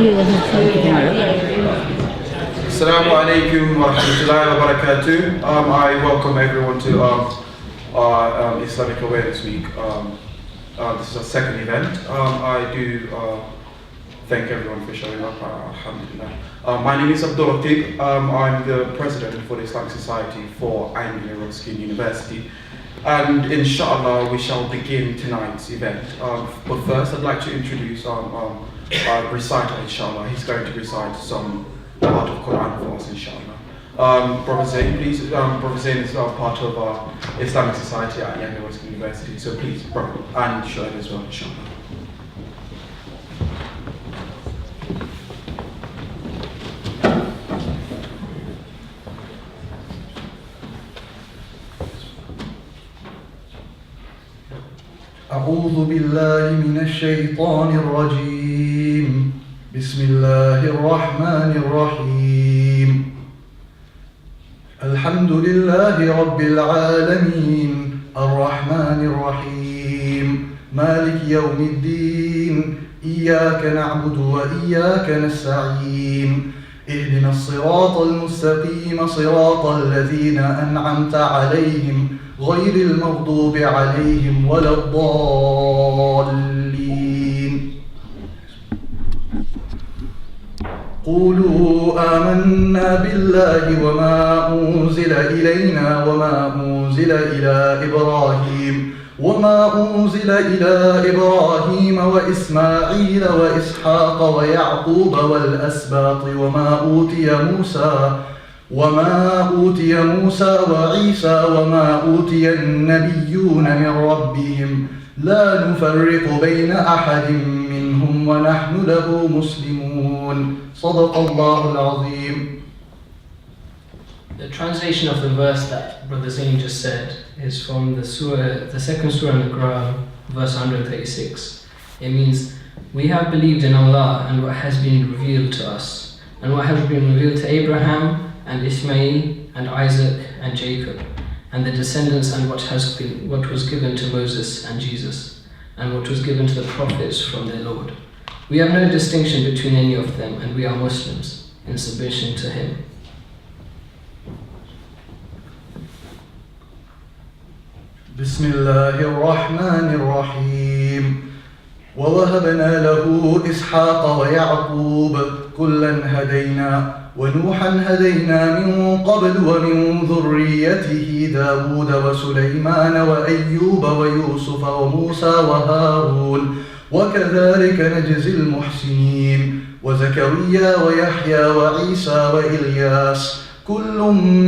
Assalamu alaikum wa rahmatullahi wa barakatuh. I welcome everyone to our Islamic Awareness Week. This is our second event. I do thank everyone for showing up, alhamdulillah. My name is Abdul Latif. I'm the president for the Islamic Society for Anglia Ruskin University. And inshallah, we shall begin tonight's event. But first, I'd like to introduce our reciter, inshallah. He's going to recite some part of Quran for us, inshallah. Prophet Saeed, please. Prophet Saeed is part of our Islamic Society at Anglia Ruskin University. So please, brother, and Shaykh as well, inshallah. أعوذ بالله من الشيطان الرجيم بسم الله الرحمن الرحيم الحمد لله رب العالمين الرحمن الرحيم مالك يوم الدين إياك نعبد وإياك نستعين اهدنا الصراط المستقيم صراط الذين أنعمت عليهم غير المغضوب عليهم ولا الضالين قولوا آمنا بالله وما أنزل إلينا وما أنزل إلى إبراهيم وإسماعيل وإسحاق ويعقوب والأسباط وما أوتي موسى وعيسى وما أوتي النبيون من ربهم لا نفرق بين أحد منهم ونحن له مسلمون صدق الله العظيم. The translation of the verse that Brother Zain just said is from the second surah in the Quran, verse 136. It means, we have believed in Allah and what has been revealed to us, and what has been revealed to Abraham and Ismail and Isaac and Jacob, and the descendants, and what was given to Moses and Jesus, and what was given to the prophets from their Lord. We have no distinction between any of them, and we are Muslims in submission to Him. بسم الله الرحمن الرحيم ووهبنا له إسحاق ويعقوب كلا هدينا ونوحا هدينا من قبل ومن ذريته داود وسليمان وأيوب ويوسف وموسى وهارون وكذلك نجزي المحسنين وزكريا ويحيى وعيسى وإلياس كل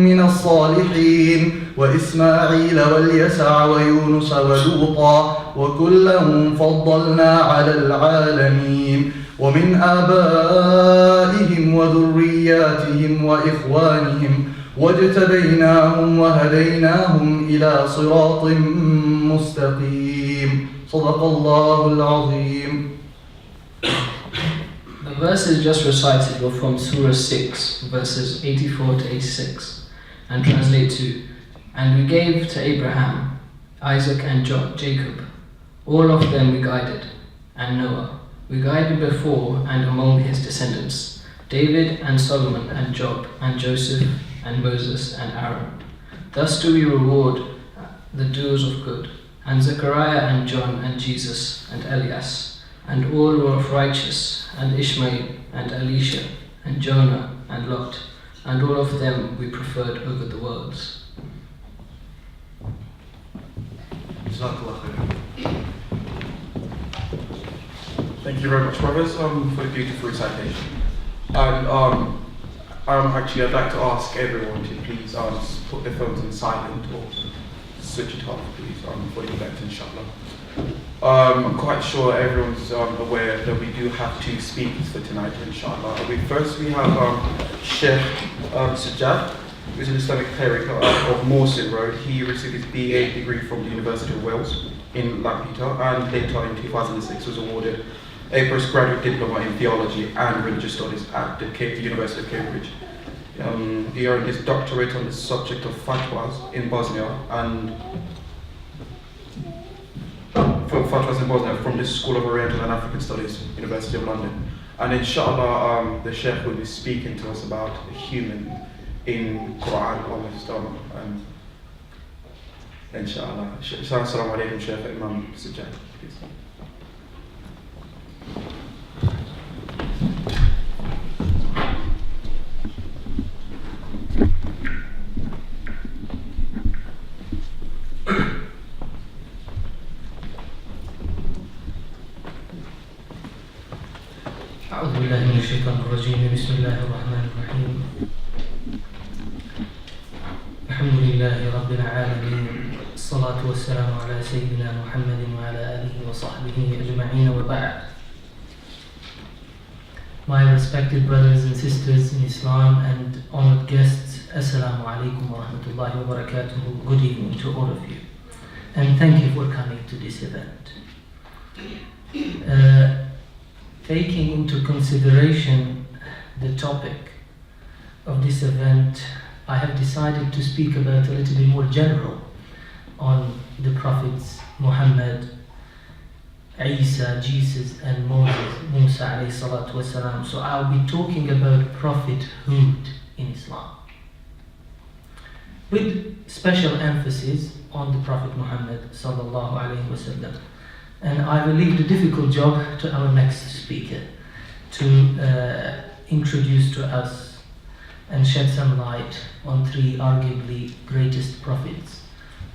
من الصالحين وإسماعيل واليسع ويونس ولوطا وكلا فضلنا على العالمين ومن آبائهم وذرياتهم وإخوانهم واجتبيناهم وهديناهم إلى صراط مستقيم صدق الله العظيم. The verses just recited were from Surah 6, verses 84 to 86, and translate to, and we gave to Abraham, Isaac and Jacob, all of them we guided, and Noah. We guided before and among his descendants, David and Solomon and Job and Joseph and Moses and Aaron. Thus do we reward the doers of good, and Zechariah and John and Jesus and Elias, and all were of righteous, and Ishmael and Elisha and Jonah and Lot, and all of them we preferred over the worlds. Thank you very much, brothers, for the beautiful recitation. And actually, I'd like to ask everyone to please put their phones on silent or switch it off, please, for the event, inshallah. I'm quite sure everyone's aware that we do have two speakers for tonight, inshallah. First, we have Shaykh Sejad, who is an Islamic cleric of Mawson Road. He received his BA degree from the University of Wales in Lampita, and later in 2006 was awarded a postgraduate diploma in theology and religious studies at the University of Cambridge. He earned his doctorate on the subject of fatwas in Bosnia from the School of Oriental and African Studies, University of London. And inshallah, the Shaykh will be speaking to us about the human in Quran, almost inshallah. Assalamu alaikum, Shaykh. Imam Sejad, please. أعوذ بالله من الشيطان الرجيم بسم الله الرحمن الرحيم الحمد لله رب العالمين الصلاة والسلام على سيدنا محمد وعلى آله وصحبه أجمعين وبعد. My respected brothers and sisters in Islam and honored guests, Assalamu alaikum wa rahmatullahi wa barakatuhu. Good evening to all of you, and thank you for coming to this event. Taking into consideration the topic of this event, I have decided to speak about a little bit more general on the prophets Muhammad, Isa, Jesus, and Moses, Musa alayhi salatu wasalam. So I'll be talking about prophethood in Islam, with special emphasis on the Prophet Muhammad sallallahu alayhi wasallam. And I will leave the difficult job to our next speaker to introduce to us and shed some light on three arguably greatest prophets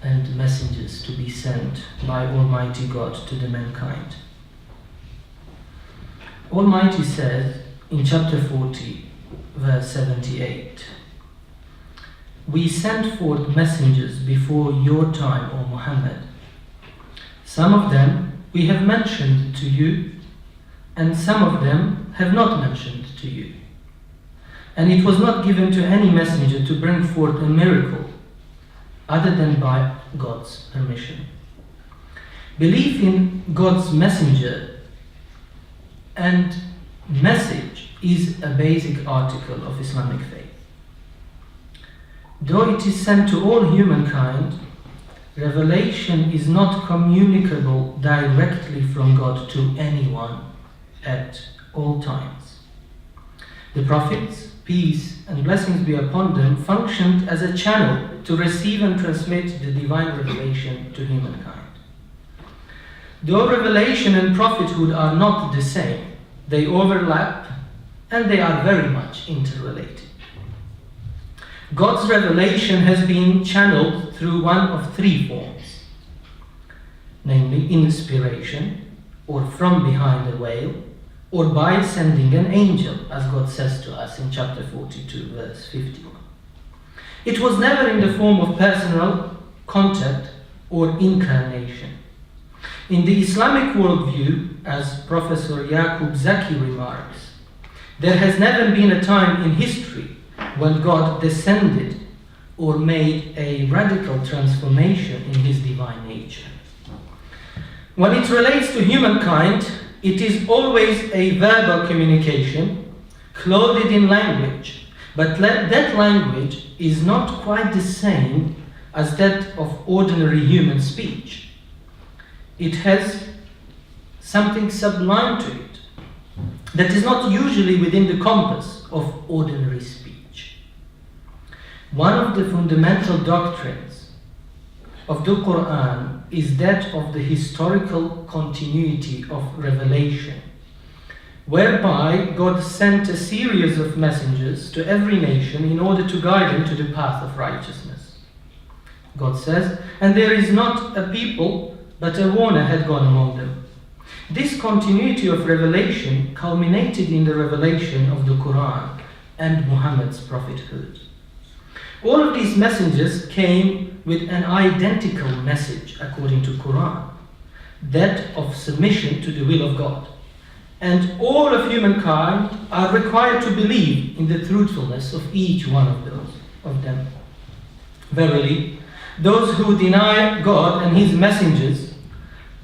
and messengers to be sent by Almighty God to the mankind. Almighty says in chapter 40, verse 78, "We sent forth messengers before your time, O Muhammad. Some of them we have mentioned to you, and some of them have not mentioned to you. And it was not given to any messenger to bring forth a miracle other than by God's permission." Belief in God's messenger and message is a basic article of Islamic faith. Though it is sent to all humankind, revelation is not communicable directly from God to anyone at all times. The prophets, peace and blessings be upon them, functioned as a channel to receive and transmit the divine revelation to humankind. Though revelation and prophethood are not the same, they overlap and they are very much interrelated. God's revelation has been channeled through one of three forms, namely inspiration, or from behind a veil, or by sending an angel, as God says to us in chapter 42, verse 51. It was never in the form of personal contact or incarnation. In the Islamic worldview, as Professor Yaqub Zaki remarks, there has never been a time in history when God descended or made a radical transformation in his divine nature. When it relates to humankind, it is always a verbal communication clothed in language, but that language is not quite the same as that of ordinary human speech. It has something sublime to it that is not usually within the compass of ordinary speech. One of the fundamental doctrines of the Quran is that of the historical continuity of revelation, whereby God sent a series of messengers to every nation in order to guide them to the path of righteousness. God says, "And there is not a people, but a warner had gone among them." This continuity of revelation culminated in the revelation of the Quran and Muhammad's prophethood. All of these messengers came with an identical message according to Quran, that of submission to the will of God. And all of humankind are required to believe in the truthfulness of each one of them. Verily, those who deny God and his messengers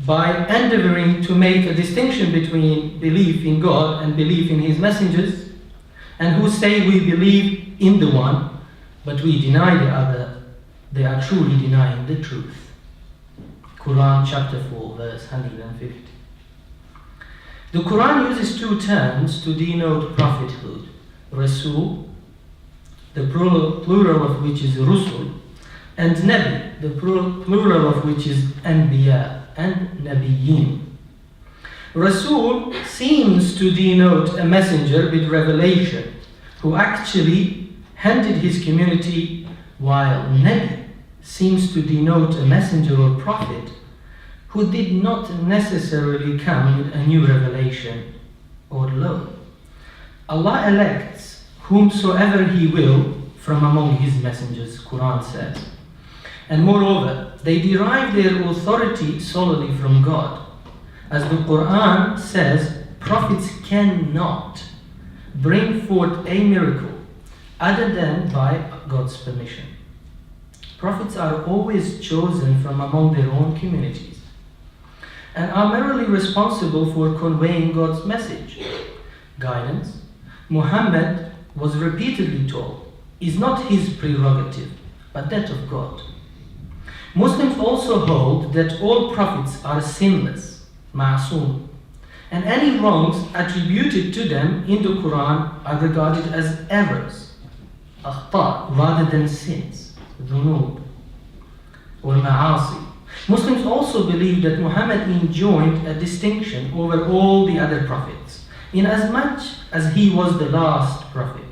by endeavoring to make a distinction between belief in God and belief in his messengers, and who say we believe in the one but we deny the other, they are truly denying the truth. Quran chapter 4 verse 150. The Quran uses two terms to denote prophethood. Rasul, the plural of which is Rusul, and Nabi, the plural of which is Anbiya and Nabiyyin. Rasul seems to denote a messenger with revelation who actually handed his community, while Nabi seems to denote a messenger or prophet who did not necessarily come with a new revelation or law. Allah elects whomsoever He will from among His messengers, Quran says. And moreover, they derive their authority solely from God. As the Quran says, prophets cannot bring forth a miracle other than by God's permission. Prophets are always chosen from among their own communities and are merely responsible for conveying God's message. Guidance, Muhammad was repeatedly told, is not his prerogative, but that of God. Muslims also hold that all prophets are sinless, ma'soom, and any wrongs attributed to them in the Quran are regarded as errors, akhta, rather than sins, dhunub, or ma'asi. Muslims also believe that Muhammad enjoined a distinction over all the other prophets, inasmuch as he was the last prophet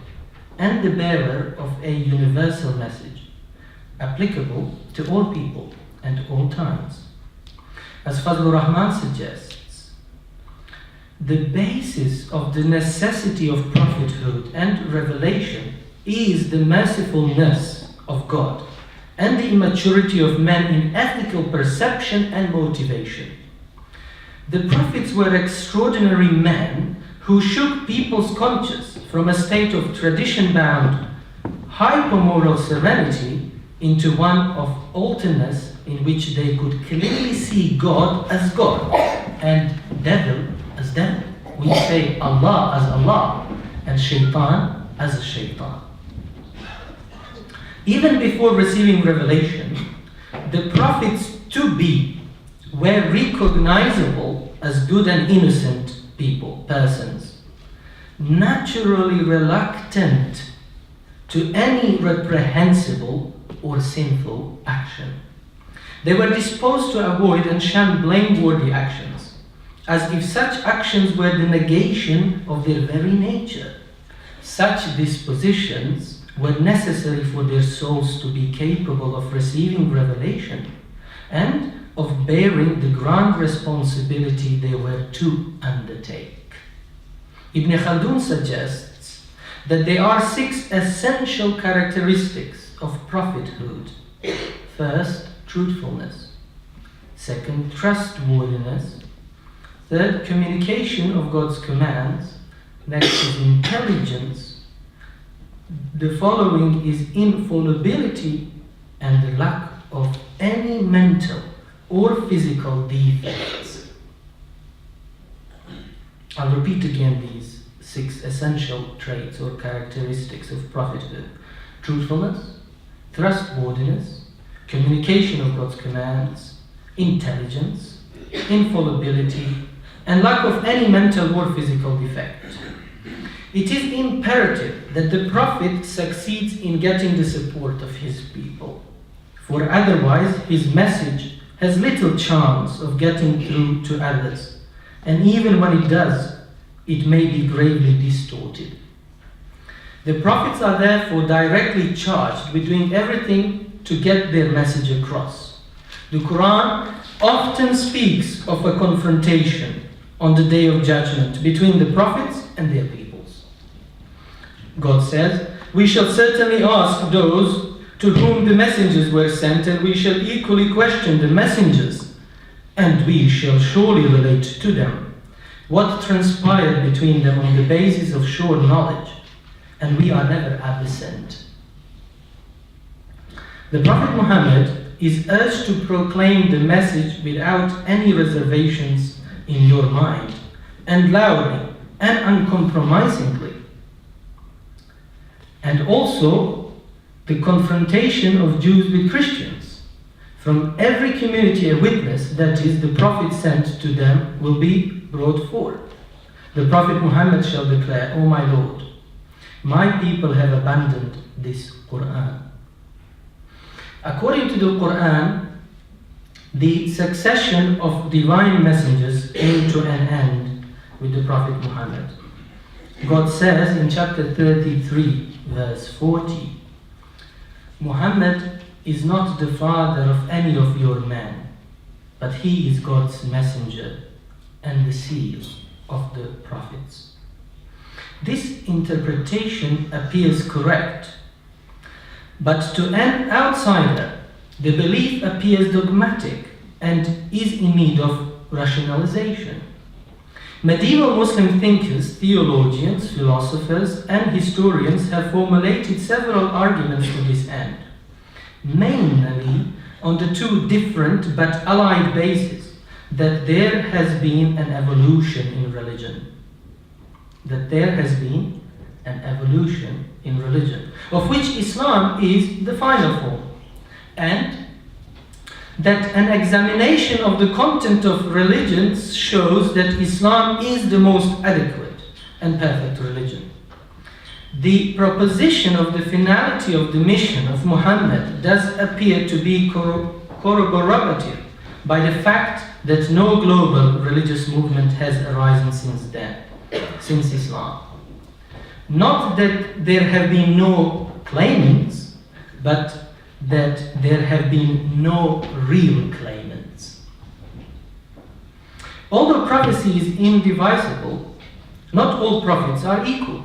and the bearer of a universal message, applicable to all people and all times. As Fazlur Rahman suggests, the basis of the necessity of prophethood and revelation is the mercifulness of God and the immaturity of men in ethical perception and motivation. The prophets were extraordinary men who shook people's conscience from a state of tradition-bound, hypermoral serenity into one of alterness in which they could clearly see God as God and devil as devil. We say Allah as Allah and shaitan as a shaitan. Even before receiving revelation, the prophets to be were recognizable as good and innocent persons, naturally reluctant to any reprehensible or sinful action. They were disposed to avoid and shun blameworthy actions, as if such actions were the negation of their very nature. Such dispositions were necessary for their souls to be capable of receiving revelation and of bearing the grand responsibility they were to undertake. Ibn Khaldun suggests that there are 6 essential characteristics of prophethood. First, truthfulness. Second, trustworthiness. Third, communication of God's commands. Next is intelligence. The following is infallibility and the lack of any mental or physical defects. I'll repeat again these 6 essential traits or characteristics of prophethood: truthfulness, trustworthiness, communication of God's commands, intelligence, infallibility, and lack of any mental or physical defect. It is imperative that the prophet succeeds in getting the support of his people, for otherwise his message has little chance of getting through to others, and even when it does, it may be gravely distorted. The prophets are therefore directly charged with doing everything to get their message across. The Quran often speaks of a confrontation on the Day of Judgment between the prophets and their peoples. God says, "We shall certainly ask those to whom the messengers were sent, and we shall equally question the messengers, and we shall surely relate to them what transpired between them on the basis of sure knowledge, and we are never absent." The Prophet Muhammad is urged to proclaim the message without any reservations in your mind, and loudly and uncompromisingly. And also the confrontation of Jews with Christians. From every community a witness, that is, the Prophet sent to them, will be brought forth. The Prophet Muhammad shall declare, O my Lord, my people have abandoned this Quran. According to the Quran, the succession of divine messengers came to an end with the Prophet Muhammad. God says in chapter 33, verse 40, Muhammad is not the father of any of your men, but he is God's messenger and the seal of the prophets. This interpretation appears correct, but to an outsider, the belief appears dogmatic and is in need of rationalization. Medieval Muslim thinkers, theologians, philosophers, and historians have formulated several arguments to this end, mainly on the two different but allied bases: that there has been an evolution in religion. That there has been an evolution in religion, of which Islam is the final form, and that an examination of the content of religions shows that Islam is the most adequate and perfect religion. The proposition of the finality of the mission of Muhammad does appear to be corroborative by the fact that no global religious movement has arisen since Islam. Not that there have been no claimants, but that there have been no real claimants. Although prophecy is indivisible, not all prophets are equal,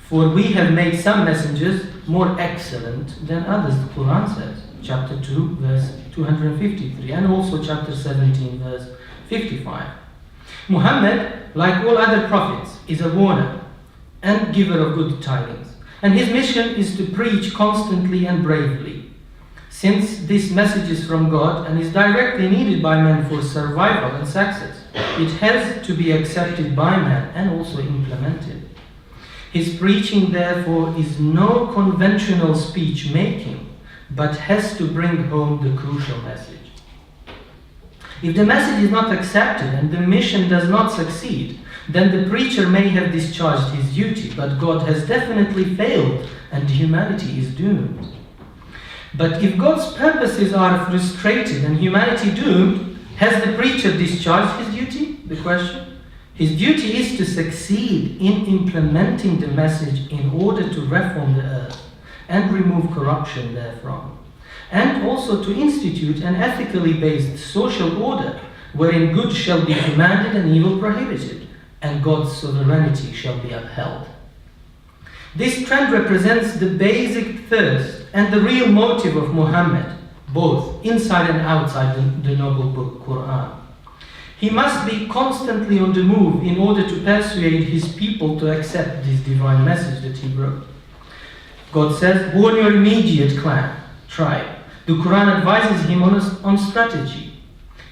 for we have made some messengers more excellent than others, the Quran says, chapter 2, verse 253, and also chapter 17, verse 55. Muhammad, like all other prophets, is a warner and giver of good tidings, and his mission is to preach constantly and bravely. Since this message is from God and is directly needed by men for survival and success, it has to be accepted by man and also implemented. His preaching, therefore, is no conventional speech making, but has to bring home the crucial message. If the message is not accepted and the mission does not succeed, then the preacher may have discharged his duty, but God has definitely failed and humanity is doomed. But if God's purposes are frustrated and humanity doomed, has the preacher discharged his duty? The question. His duty is to succeed in implementing the message in order to reform the earth and remove corruption therefrom, and also to institute an ethically based social order wherein good shall be commanded and evil prohibited, and God's sovereignty shall be upheld. This trend represents the basic thirst and the real motive of Muhammad, both inside and outside the noble book Quran. He must be constantly on the move in order to persuade his people to accept this divine message that he brought. God says, warn your immediate tribe. The Quran advises him on strategy.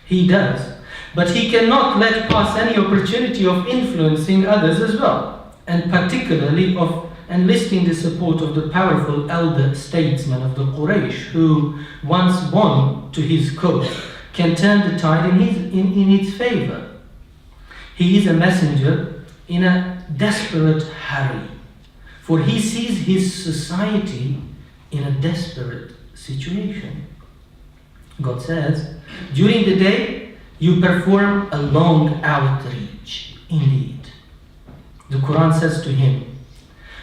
He does, but he cannot let pass any opportunity of influencing others as well, and particularly of enlisting the support of the powerful elder statesmen of the Quraysh, who, once won to his cause, can turn the tide in its favor. He is a messenger in a desperate hurry, for he sees his society in a desperate situation. God says, during the day you perform a long outreach indeed. The Quran says to him,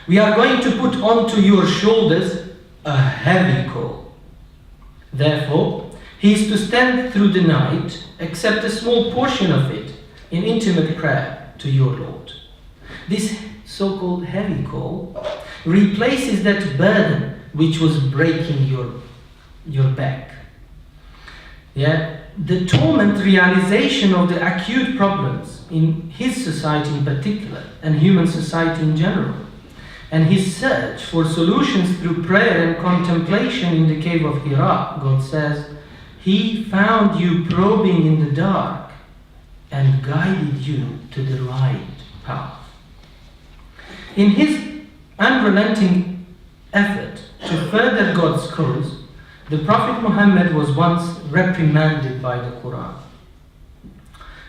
we are going to put onto your shoulders a heavy coal. Therefore, he is to stand through the night, except a small portion of it, in intimate prayer to your Lord. This so-called heavy coal replaces that burden which was breaking your back. The torment realization of the acute problems in his society in particular, and human society in general, and his search for solutions through prayer and contemplation in the cave of Hira, God says, he found you probing in the dark and guided you to the right path. In his unrelenting effort to further God's cause, the Prophet Muhammad was once reprimanded by the Quran.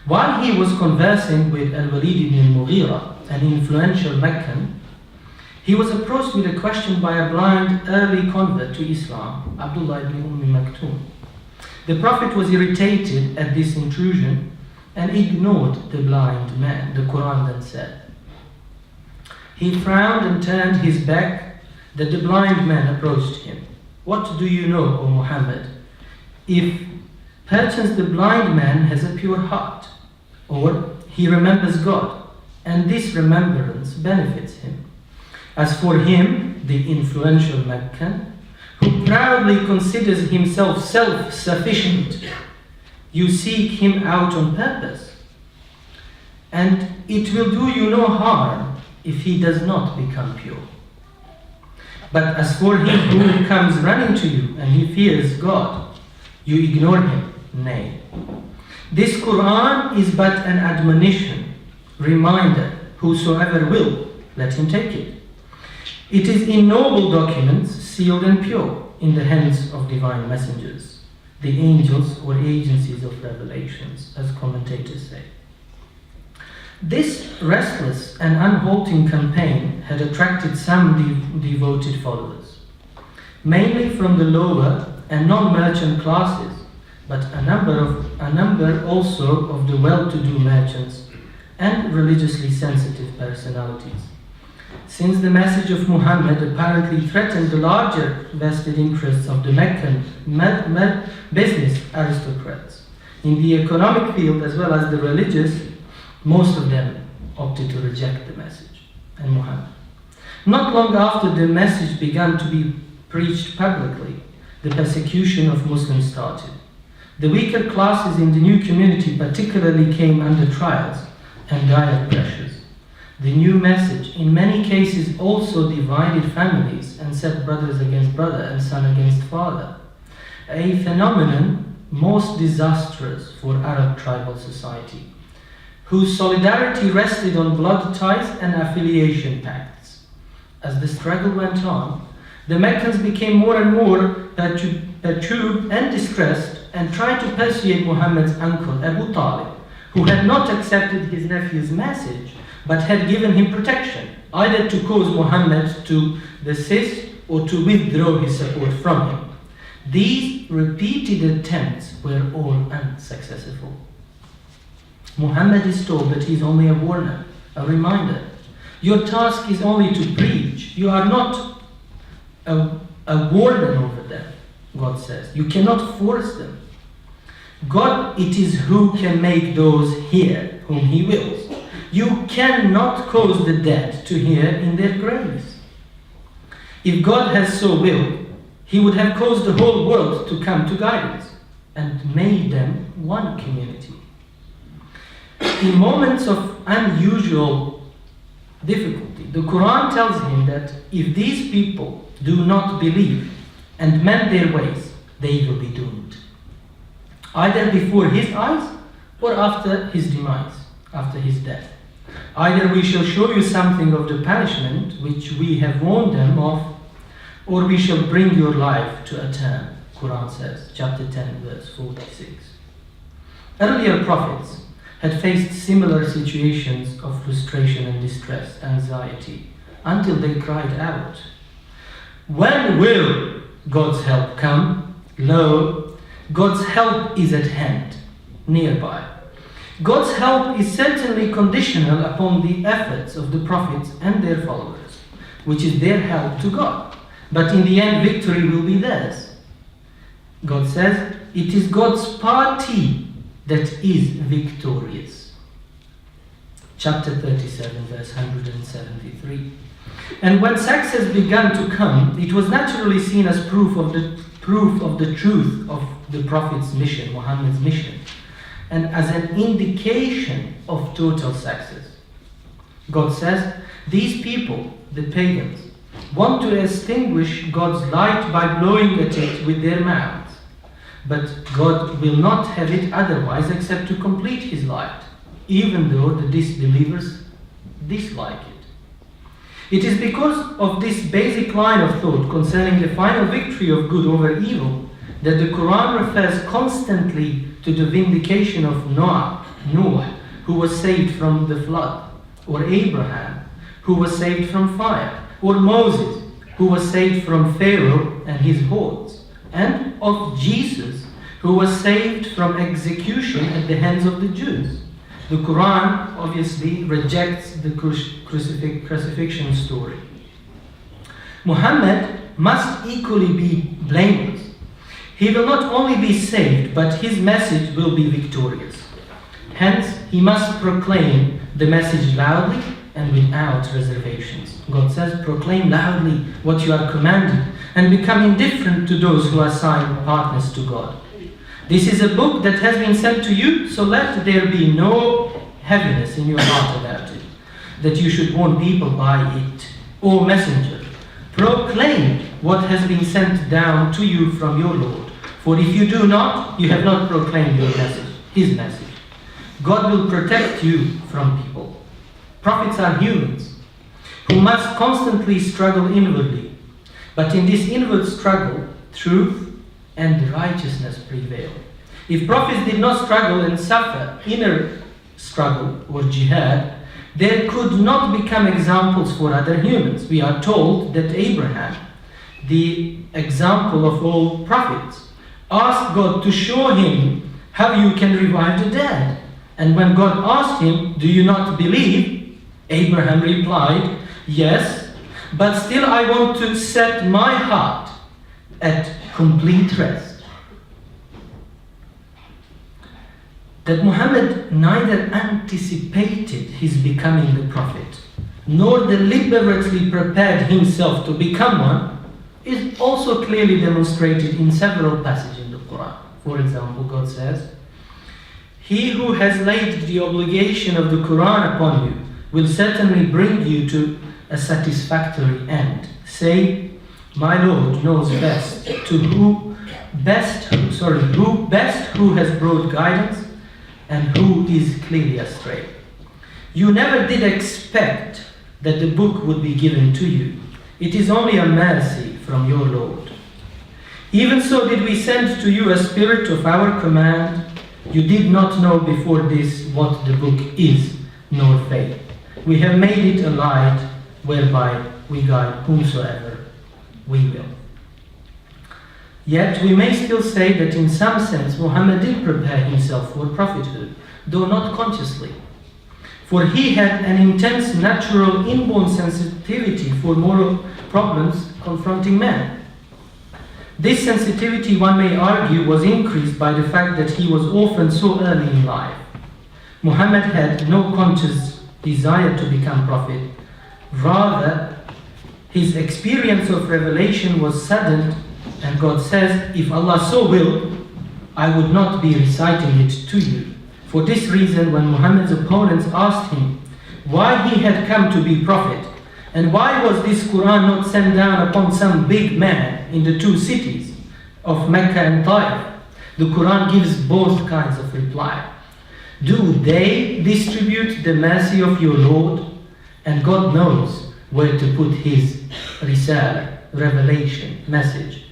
While he was conversing with Al-Walid ibn al-Mughira, an influential Meccan, he was approached with a question by a blind early convert to Islam, Abdullah ibn Maktoum. The Prophet was irritated at this intrusion and ignored the blind man. The Quran then said, he frowned and turned his back that the blind man approached him. What do you know, O Muhammad, if perchance the blind man has a pure heart, or he remembers God, and this remembrance benefits him? As for him, the influential Meccan, who proudly considers himself self-sufficient, you seek him out on purpose, and it will do you no harm if he does not become pure. But as for him who comes running to you and he fears God, you ignore him. Nay. This Quran is but an admonition, reminder, whosoever will, let him take it. It is in noble documents, sealed and pure, in the hands of divine messengers, the angels or agencies of revelations, as commentators say. This restless and unhalting campaign had attracted some devoted followers, mainly from the lower and non-merchant classes, but a number also of the well-to-do merchants and religiously sensitive personalities. Since the message of Muhammad apparently threatened the larger vested interests of the Meccan business aristocrats in the economic field as well as the religious, most of them opted to reject the message and Muhammad. Not long after the message began to be preached publicly, the persecution of Muslims started. The weaker classes in the new community particularly came under trials and dire pressures. The new message in many cases also divided families and set brothers against brother and son against father, a phenomenon most disastrous for Arab tribal society, whose solidarity rested on blood ties and affiliation pacts. As the struggle went on, the Meccans became more and more perturbed and distressed and tried to persuade Muhammad's uncle Abu Talib, who had not accepted his nephew's message but had given him protection, either to cause Muhammad to desist or to withdraw his support from him. These repeated attempts were all unsuccessful. Muhammad is told that he is only a warner, a reminder. Your task is only to preach. You are not a warden over them, God says. You cannot force them. God, it is who can make those hear whom He wills. You cannot cause the dead to hear in their graves. If God has so willed, He would have caused the whole world to come to guidance and made them one community. In moments of unusual difficulty, the Quran tells him that if these people do not believe and mend their ways, they will be doomed, either before his eyes or after his demise, after his death. Either we shall show you something of the punishment which we have warned them of, or we shall bring your life to a term, Quran says, chapter 10, verse 46. Earlier prophets had faced similar situations of frustration and distress, anxiety, until they cried out, "When will God's help come? Lo, God's help is at hand, nearby." God's help is certainly conditional upon the efforts of the prophets and their followers, which is their help to God. But in the end, victory will be theirs. God says, it is God's party that is victorious. Chapter 37, verse 173. And when success began to come, it was naturally seen as proof of the truth of the Prophet's mission, Muhammad's mission, and as an indication of total success. God says, these people, the pagans, want to extinguish God's light by blowing at it with their mouths. But God will not have it otherwise except to complete His light, even though the disbelievers dislike it. It is because of this basic line of thought concerning the final victory of good over evil that the Quran refers constantly to the vindication of Noah Noah, who was saved from the flood, or Abraham, who was saved from fire, or Moses, who was saved from Pharaoh and his hordes, and of Jesus, who was saved from execution at the hands of the Jews. The Quran obviously rejects the crucifixion story. Muhammad must equally be blameless. He will not only be saved, but his message will be victorious. Hence, he must proclaim the message loudly and without reservations. God says, proclaim loudly what you are commanded and become indifferent to those who assign partners to God. This is a book that has been sent to you, so let there be no heaviness in your heart about it, that you should warn people by it. O messenger, proclaim what has been sent down to you from your Lord. For if you do not, you have not proclaimed your message, his message. God will protect you from people. Prophets are humans who must constantly struggle inwardly. But in this inward struggle, truth and righteousness prevail. If prophets did not struggle and suffer inner struggle or jihad, they could not become examples for other humans. We are told that Abraham, the example of all prophets, asked God to show him how you can revive the dead. And when God asked him, do you not believe? Abraham replied, yes, but still I want to set my heart at complete rest. That Muhammad neither anticipated his becoming the prophet, nor deliberately prepared himself to become one, is also clearly demonstrated in several passages in the Quran. For example, God says, he who has laid the obligation of the Quran upon you will certainly bring you to a satisfactory end. Say, my Lord knows best who has brought guidance and who is clearly astray. You never did expect that the book would be given to you. It is only a mercy from your Lord. Even so did we send to you a spirit of our command. You did not know before this what the book is, nor faith. We have made it a light whereby we guide whomsoever we will. Yet we may still say that in some sense Muhammad did prepare himself for prophethood, though not consciously. For he had an intense natural inborn sensitivity for moral problems confronting man. This sensitivity, one may argue, was increased by the fact that he was orphaned so early in life. Muhammad had no conscious desire to become prophet. Rather, his experience of revelation was sudden, and God says, if Allah so willed, I would not be reciting it to you. For this reason, when Muhammad's opponents asked him why he had come to be prophet, and why was this Quran not sent down upon some big man in the two cities of Mecca and Taif, the Quran gives both kinds of reply. Do they distribute the mercy of your Lord? And God knows where to put his risala, revelation, message.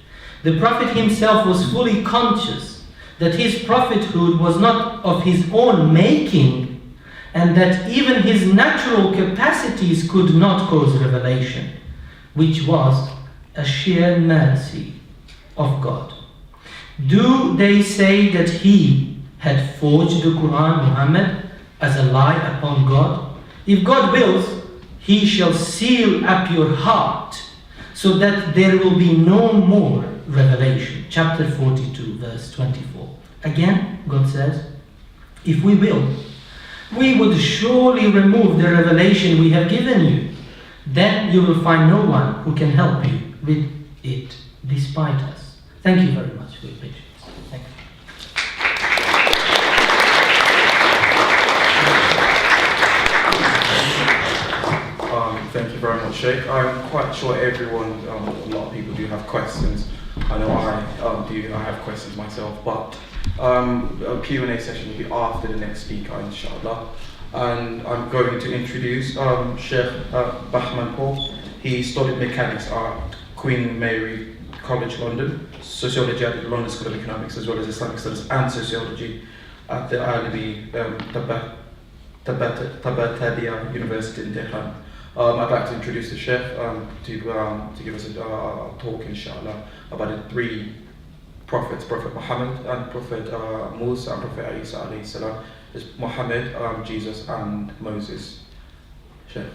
The Prophet himself was fully conscious that his prophethood was not of his own making, and that even his natural capacities could not cause revelation, which was a sheer mercy of God. Do they say that he had forged the Quran, Muhammad, as a lie upon God? If God wills, he shall seal up your heart so that there will be no more revelation. Chapter 42, verse 24. Again, God says, if we will, we would surely remove the revelation we have given you. Then you will find no one who can help you with it, despite us. Thank you very much for your patience. Thank you. Thank you very much, Shaykh. I'm quite sure everyone, a lot of people do have questions. I know I have questions myself, but a Q&A session will be after the next speaker, inshallah. And I'm going to introduce Shaykh Bahmanpour. He studied mechanics at Queen Mary College, London, sociology at the London School of Economics, as well as Islamic studies and sociology at the Alibi Tabatalia University in Tehran. I'd like to introduce the Shaykh to give us a talk, inshallah, about the three prophets, Prophet Mohammad and Prophet Musa and Prophet Isa alayhi salam. There's Mohammed, Jesus and Moses. Shaykh.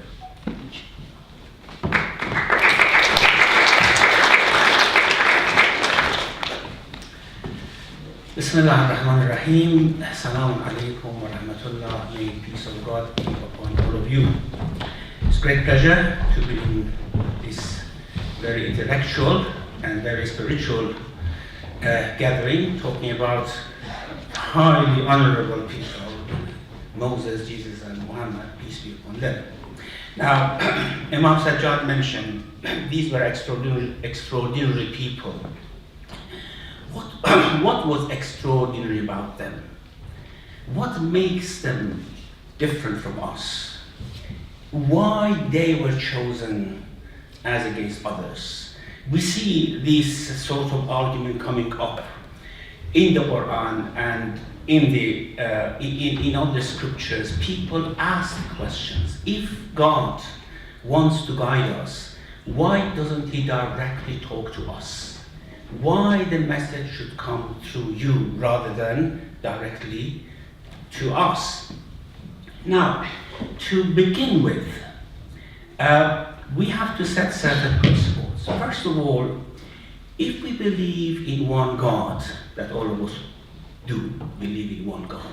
Bismillah ar-Rahman ar-Rahim. Assalamu alaikum wa rahmatullah. May peace of God be upon all of you. It's a great pleasure to be in this very intellectual and very spiritual gathering, talking about highly honorable people, Moses, Jesus and Muhammad, peace be upon them. Now, Imam Sejad mentioned these were extraordinary people. What was extraordinary about them? What makes them different from us? Why they were chosen as against others? We see this sort of argument coming up in the Quran and in other scriptures. People ask questions. If God wants to guide us, why doesn't He directly talk to us? Why the message should come through you rather than directly to us? Now, to begin with, we have to set certain principles. First of all, if we believe in one God, that all of us do believe in one God,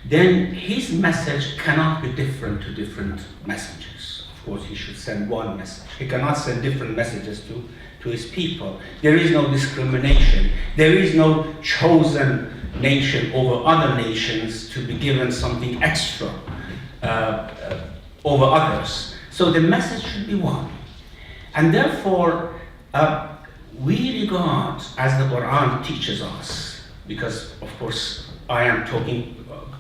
then His message cannot be different to different messengers. Of course, He should send one message. He cannot send different messages to His people. There is no discrimination. There is no chosen nation over other nations to be given something extra over others. So the message should be one. And therefore, we regard, as the Quran teaches us, because of course I am talking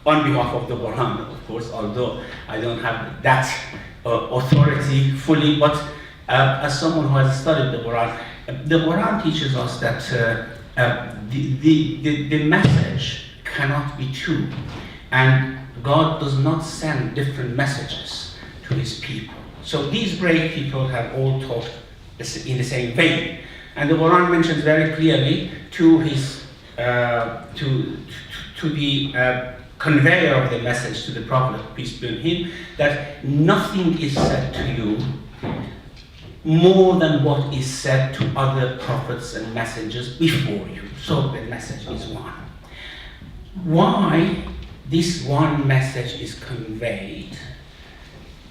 on behalf of the Quran, of course, although I don't have that authority fully, but as someone who has studied the Quran teaches us that the message cannot be two, and God does not send different messages to His people. So these brave people have all taught in the same vein, and the Quran mentions very clearly to the conveyor of the message, to the Prophet, peace be on him, that nothing is said to you more than what is said to other prophets and messengers before you. So the message is one. Why this one message is conveyed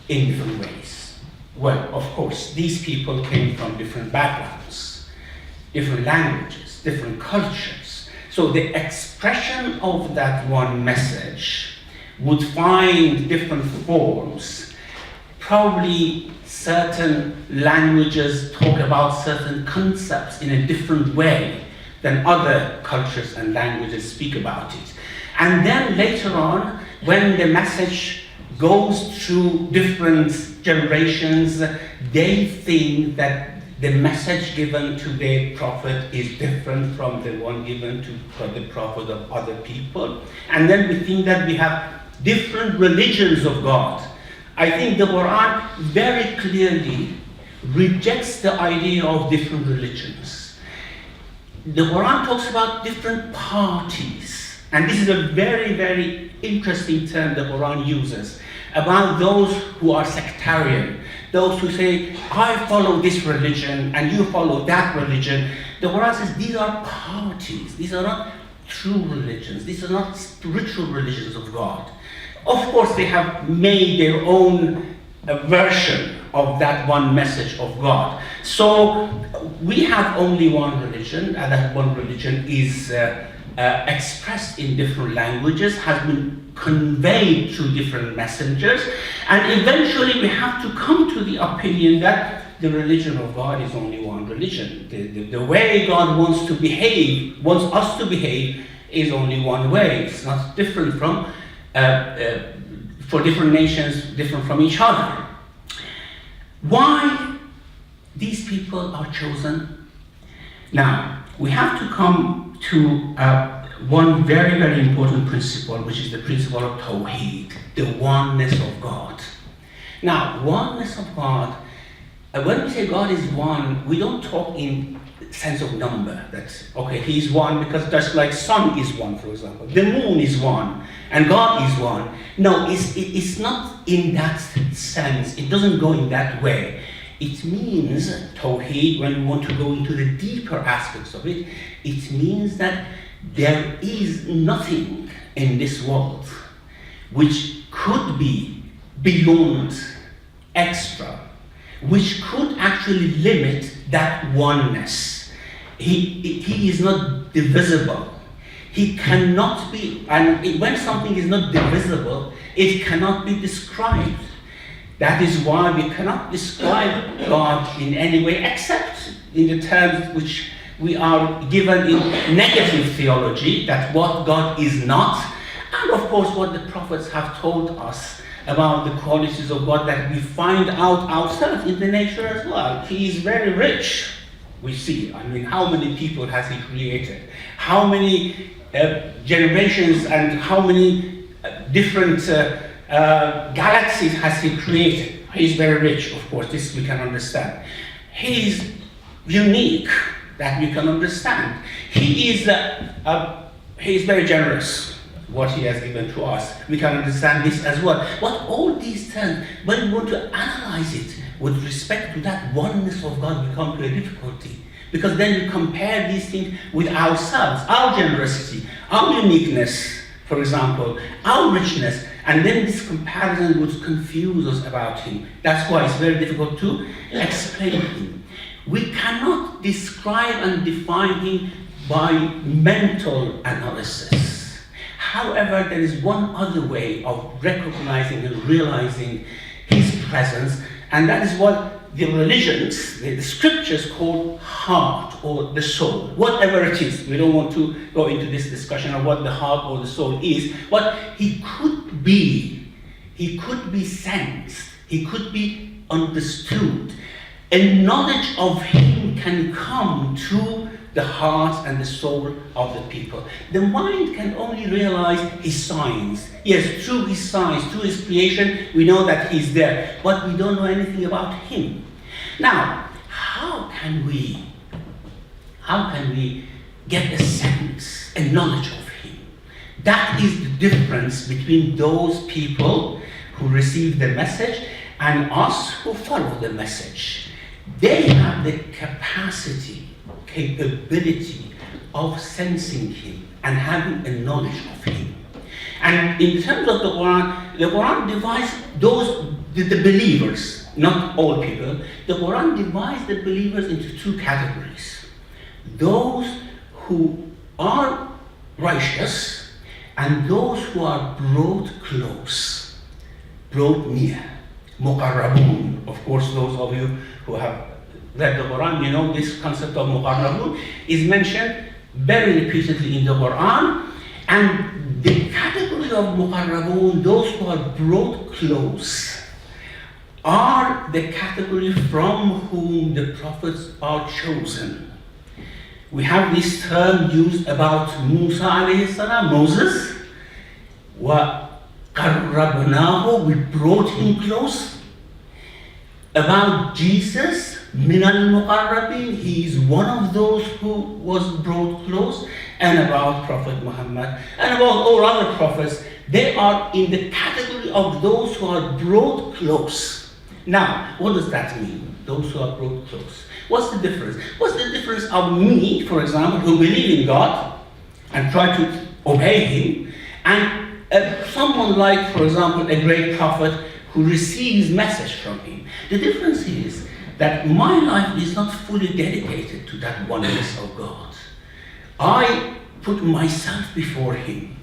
in different ways? Well, of course, these people came from different backgrounds, different languages, different cultures. So the expression of that one message would find different forms. Probably certain languages talk about certain concepts in a different way than other cultures and languages speak about it. And then later on, when the message goes through different generations, they think that the message given to the prophet is different from the one given to the prophet of other people. And then we think that we have different religions of God. I think the Quran very clearly rejects the idea of different religions. The Quran talks about different parties, and this is a very, very interesting term the Quran uses about those who are sectarian, those who say, I follow this religion and you follow that religion. The Quran says these are parties, these are not true religions, these are not spiritual religions of God. Of course, they have made their own version of that one message of God. So we have only one religion, and that one religion is expressed in different languages, has been conveyed through different messengers, and eventually we have to come to the opinion that the religion of God is only one religion. The way God wants us to behave is only one way. It's not different from for different nations, different from each other. Why these people are chosen? Now, we have to come to one very, very important principle, which is the principle of tawheed, the oneness of God. Now, oneness of God, when we say God is one, we don't talk in sense of number, that, okay, he is one because just like sun is one, for example, the moon is one, and God is one. No, it's not in that sense. It doesn't go in that way. It means, tawheed, when we want to go into the deeper aspects of it, it means that there is nothing in this world which could be beyond, extra, which could actually limit that oneness. He is not divisible. He cannot be, and when something is not divisible, it cannot be described. That is why we cannot describe God in any way except in the terms which we are given in negative theology, that what God is not, and of course what the prophets have told us about the qualities of God that we find out ourselves in the nature as well. He is very rich. We see, I mean, how many people has he created? How many generations and how many different galaxies has he created? He is very rich, of course, this we can understand. He is unique, that we can understand. He is very generous, what he has given to us. We can understand this as well. But all these terms, when we want to analyze it with respect to that oneness of God, we come to a difficulty. Because then we compare these things with ourselves, our generosity, our uniqueness, for example, our richness, and then this comparison would confuse us about him. That's why it's very difficult to explain him. We cannot describe and define him by mental analysis. However, there is one other way of recognizing and realizing his presence, and that is what the religions, the scriptures call heart or the soul, whatever it is. We don't want to go into this discussion of what the heart or the soul is, but he could be sensed, he could be understood. A knowledge of him can come to the heart and the soul of the people. The mind can only realize his signs. Yes, through his signs, through his creation, we know that he's there, but we don't know anything about him. Now, how can we get a sense, a knowledge of him? That is the difference between those people who receive the message and us who follow the message. They have the capability of sensing him and having a knowledge of him. And in terms of the Quran divides the believers, not all people, the Quran divides the believers into two categories. Those who are righteous and those who are brought close, brought near. Muqarrabun. Of course, those of you who have read the Quran, you know this concept of Muqarrabun is mentioned very repeatedly in the Quran. And the category of Muqarrabun, those who are brought close, are the category from whom the prophets are chosen. We have this term used about Musa alayhi salam, Moses. وَقَرَّبْنَاهُ, we brought him close. About Jesus, مِنَ الْمُقَرَّبِينَ, he is one of those who was brought close. And about Prophet Muhammad, and about all other prophets, they are in the category of those who are brought close. Now, what does that mean? Those who are brought close. What's the difference? What's the difference of me, for example, who believe in God and try to obey him, and someone like, for example, a great prophet who receives message from him? The difference is that my life is not fully dedicated to that oneness of God. I put myself before him.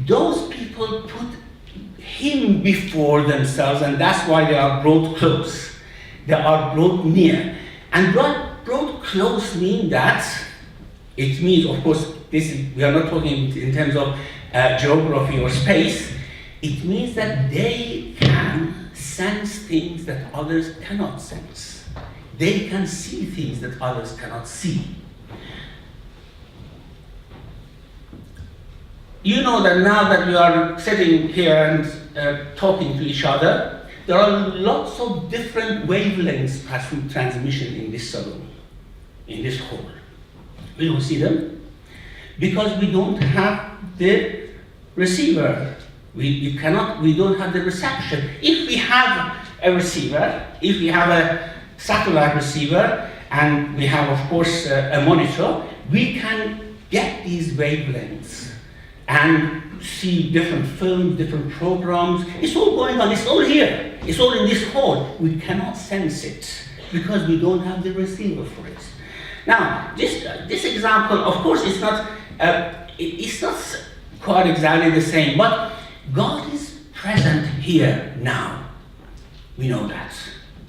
Those people put him before themselves, and that's why they are brought close. They are brought near. And what brought close means that, it means, of course, we are not talking in terms of geography or space. It means that they can sense things that others cannot sense. They can see things that others cannot see. you know that now that we are sitting here and talking to each other, there are lots of different wavelengths passing transmission in this salon, in this hall. We don't see them because we don't have the receiver. We don't have the reception. If we have a receiver, if we have a satellite receiver, and we have, of course, a monitor, we can get these wavelengths and see different films, different programs. It's all going on, it's all here. It's all in this hall. We cannot sense it because we don't have the receiver for it. Now, this example, of course, it's not quite exactly the same, but God is present here now. We know that.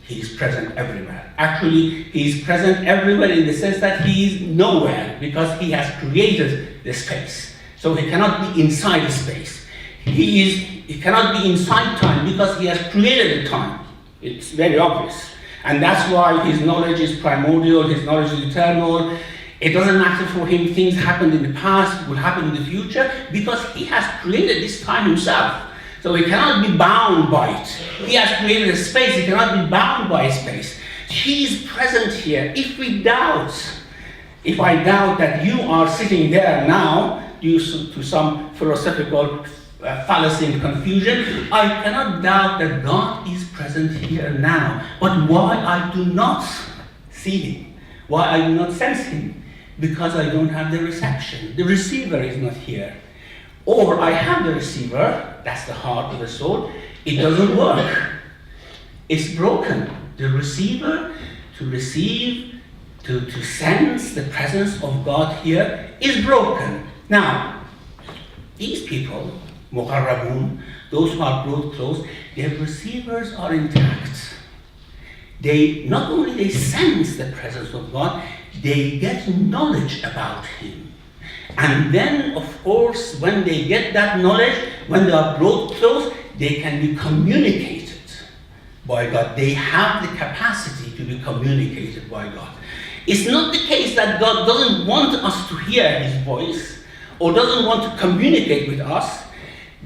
He is present everywhere. Actually, He is present everywhere in the sense that He is nowhere because He has created the space. So He cannot be inside the space. He cannot be inside time because He has created the time. It's very obvious. And that's why His knowledge is primordial, His knowledge is eternal. It doesn't matter for Him, things happened in the past, will happen in the future, because He has created this time Himself. So He cannot be bound by it. He has created a space, He cannot be bound by space. He is present here. If I doubt that you are sitting there now, due to some philosophical fallacy and confusion, I cannot doubt that God is present here now. But why I do not see Him? Why I do not sense Him? Because I don't have the reception. The receiver is not here. Or I have the receiver, that's the heart of the soul, it doesn't work. It's broken. The receiver to receive, to sense the presence of God here is broken. Now, these people, Muqarrabun, those who are brought close, their receivers are intact. They not only they sense the presence of God, they get knowledge about Him. And then, of course, when they get that knowledge, when they are brought close, they can be communicated by God. They have the capacity to be communicated by God. It's not the case that God doesn't want us to hear His voice or doesn't want to communicate with us.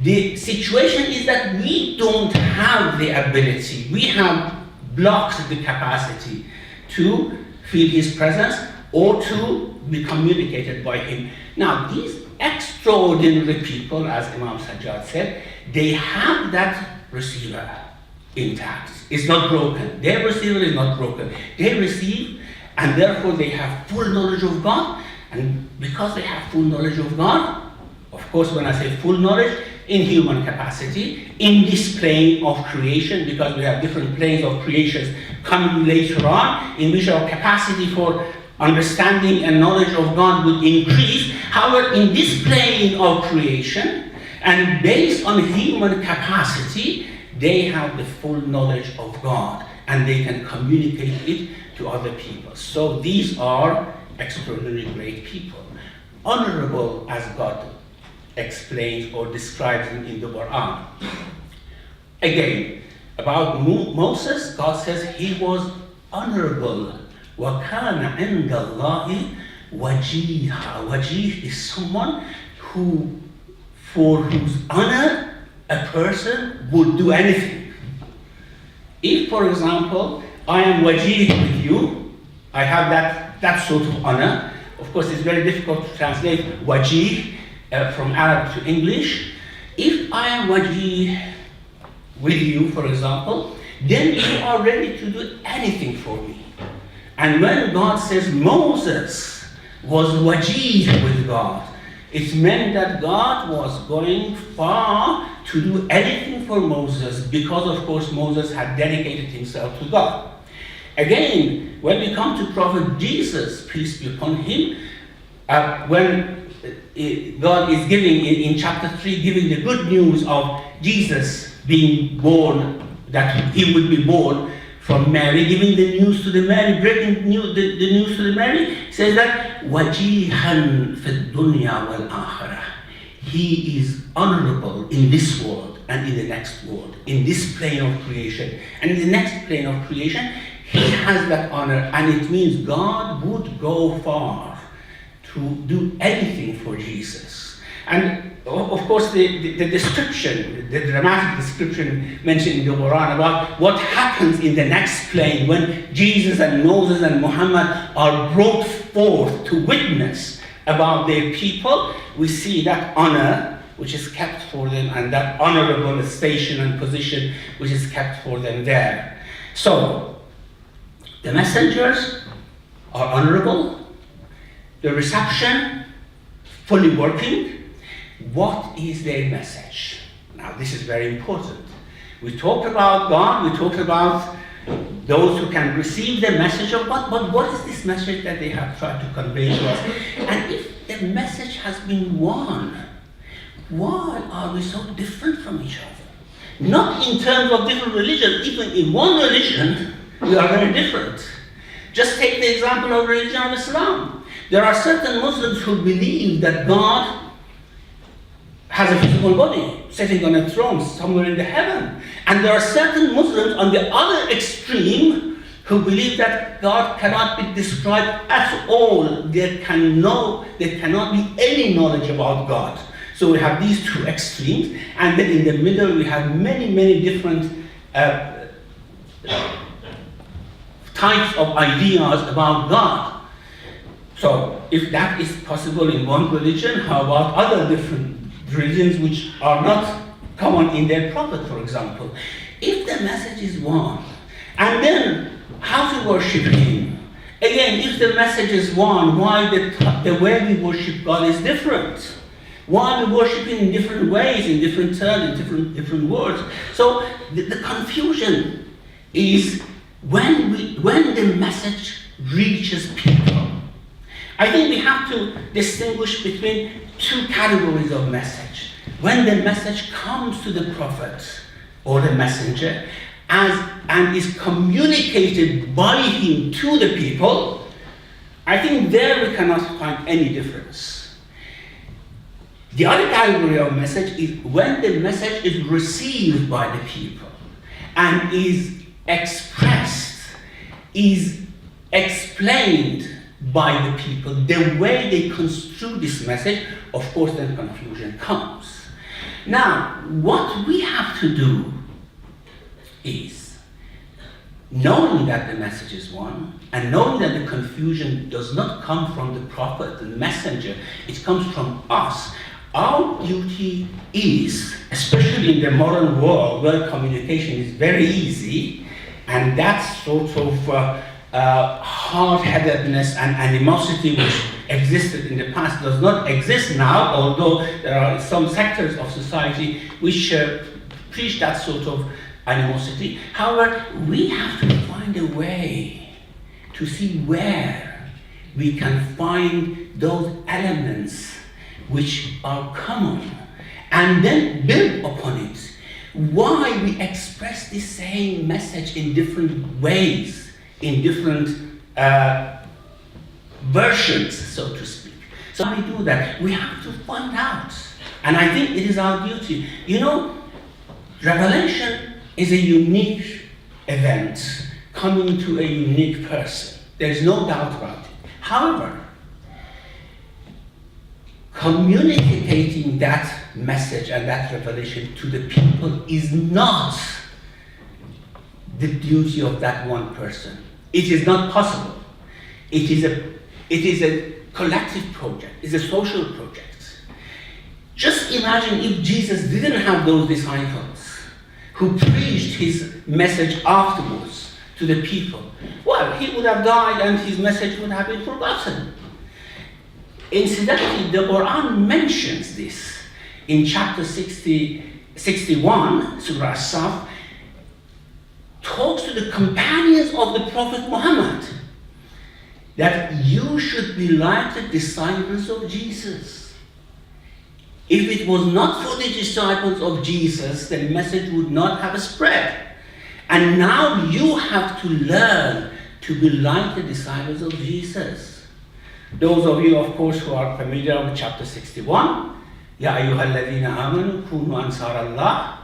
The situation is that we don't have the ability. We have blocked the capacity to feel His presence or to be communicated by Him. Now, these extraordinary people, as Imam Sejad said, they have that receiver intact. It's not broken. Their receiver is not broken. They receive, and therefore they have full knowledge of God. And because they have full knowledge of God, of course, when I say full knowledge, in human capacity, in this plane of creation, because we have different planes of creations coming later on, in which our capacity for understanding and knowledge of God would increase. However, in this plane of creation, and based on human capacity, they have the full knowledge of God, and they can communicate it to other people. So these are extraordinarily great people, honorable as God explains or describes in the Quran. Again, about Moses, God says he was honorable. وَكَانَ عِنْدَ اللَّهِ وَجِيهًا. Wajih is someone for whose honor a person would do anything. If, for example, I am wajih with you, I have that sort of honor. Of course, it's very difficult to translate wajih from Arab to English. If I am wajih with you, for example, then you are ready to do anything for me. And when God says Moses was wajih with God, it meant that God was going far to do anything for Moses because, of course, Moses had dedicated himself to God. Again, when we come to Prophet Jesus, peace be upon him, when God is giving, in chapter 3, giving the good news of Jesus being born, that he would be born from Mary, giving the news to the Mary, breaking the news to the Mary, says that wajihan fi dunya wal akhirah. He is honorable in this world and in the next world, in this plane of creation. And in the next plane of creation, he has that honor, and it means God would go far to do anything for Jesus. And of course, the description, the dramatic description mentioned in the Quran about what happens in the next plane when Jesus and Moses and Muhammad are brought forth to witness about their people, we see that honor which is kept for them and that honorable station and position which is kept for them there. So, the messengers are honorable, the reception fully working. What is their message? Now, this is very important. We talked about God, we talked about those who can receive the message of God, but what is this message that they have tried to convey to us? And if the message has been won, why are we so different from each other? Not in terms of different religions, even in one religion, we are very different. Just take the example of religion of Islam. There are certain Muslims who believe that God has a physical body, sitting on a throne somewhere in the heaven. And there are certain Muslims on the other extreme who believe that God cannot be described at all. There cannot be any knowledge about God. So we have these two extremes, and then in the middle we have many different types of ideas about God. So if that is possible in one religion, how about other different religions which are not common in their prophet, for example? If the message is one, and then how to worship Him? Again, if the message is one, why the way we worship God is different? Why we worship Him in different ways, in different terms, in different words? So the confusion is when the message reaches people. I think we have to distinguish between two categories of message. When the message comes to the prophet or the messenger and is communicated by him to the people, I think there we cannot find any difference. The other category of message is when the message is received by the people and is expressed, is explained by the people, the way they construe this message, of course then confusion comes. Now, what we have to do is, knowing that the message is one, and knowing that the confusion does not come from the prophet, the messenger, it comes from us. Our duty is, especially in the modern world where communication is very easy, and that sort of hard-headedness and animosity which existed in the past does not exist now, although there are some sectors of society which preach that sort of animosity. However, we have to find a way to see where we can find those elements which are common and then build upon it. Why we express the same message in different ways, in different versions, so to speak. So how we do that? We have to find out. And I think it is our duty. You know, revelation is a unique event coming to a unique person. There's no doubt about it. However, communicating that message and that revelation to the people is not the duty of that one person. It is not possible. It is a collective project. It's a social project. Just imagine if Jesus didn't have those disciples who preached his message afterwards to the people. Well, he would have died and his message would have been forgotten. Incidentally, the Quran mentions this in chapter 61, Surah As-Saf, talks to the companions of the Prophet Muhammad that you should be like the disciples of Jesus. If it was not for the disciples of Jesus, the message would not have spread. And now you have to learn to be like the disciples of Jesus. Those of you, of course, who are familiar with chapter 61, يا أيها الذين آمنوا كونوا أنصار الله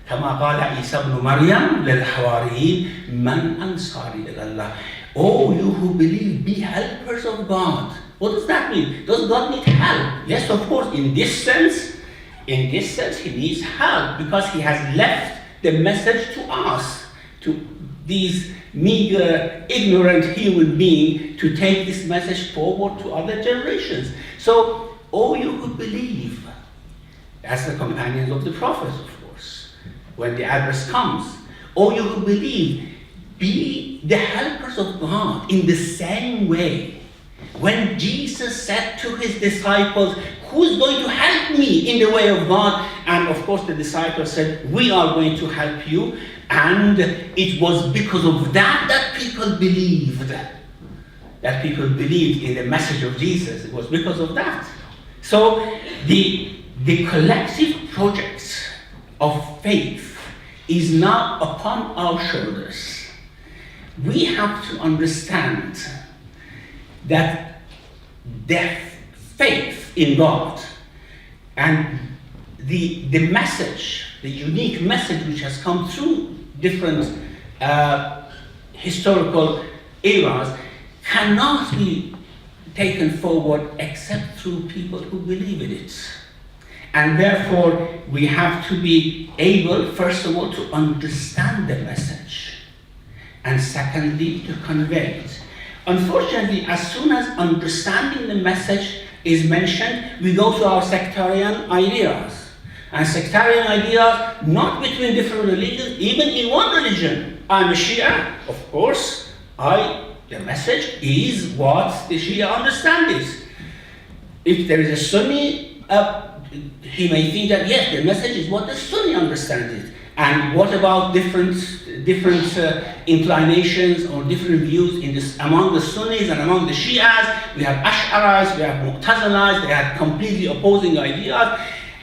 كما قال عيسى ابن مريم للحواريين من أنصاري إلى الله. Oh, you who believe, be helpers of God, What does that mean? Does God need help? Yes, of course, in this sense, he needs help because he has left the message to us, to these meager, ignorant human beings, to take this message forward to other generations. So, all you who believe, as the companions of the Prophet, of course, when the address comes, all you who believe, be the helpers of God in the same way. When Jesus said to his disciples, who's going to help me in the way of God? And of course the disciples said, we are going to help you. And it was because of that people believed. That people believed in the message of Jesus. It was because of that. So the collective project of faith is now upon our shoulders. We have to understand that the faith in God and the message, the unique message which has come through different historical eras cannot be taken forward except through people who believe in it. And therefore, we have to be able, first of all, to understand the message, and secondly, to convey it. Unfortunately, as soon as understanding the message is mentioned, we go to our sectarian ideas. And sectarian ideas, not between different religions, even in one religion. I'm a Shia, of course, the message is what the Shia understand it. If there is a Sunni, he may think that yes, the message is what the Sunni understands it. And what about different inclinations or different views among the Sunnis and among the Shias? We have Ash'aris, we have Mu'tazilas, they have completely opposing ideas.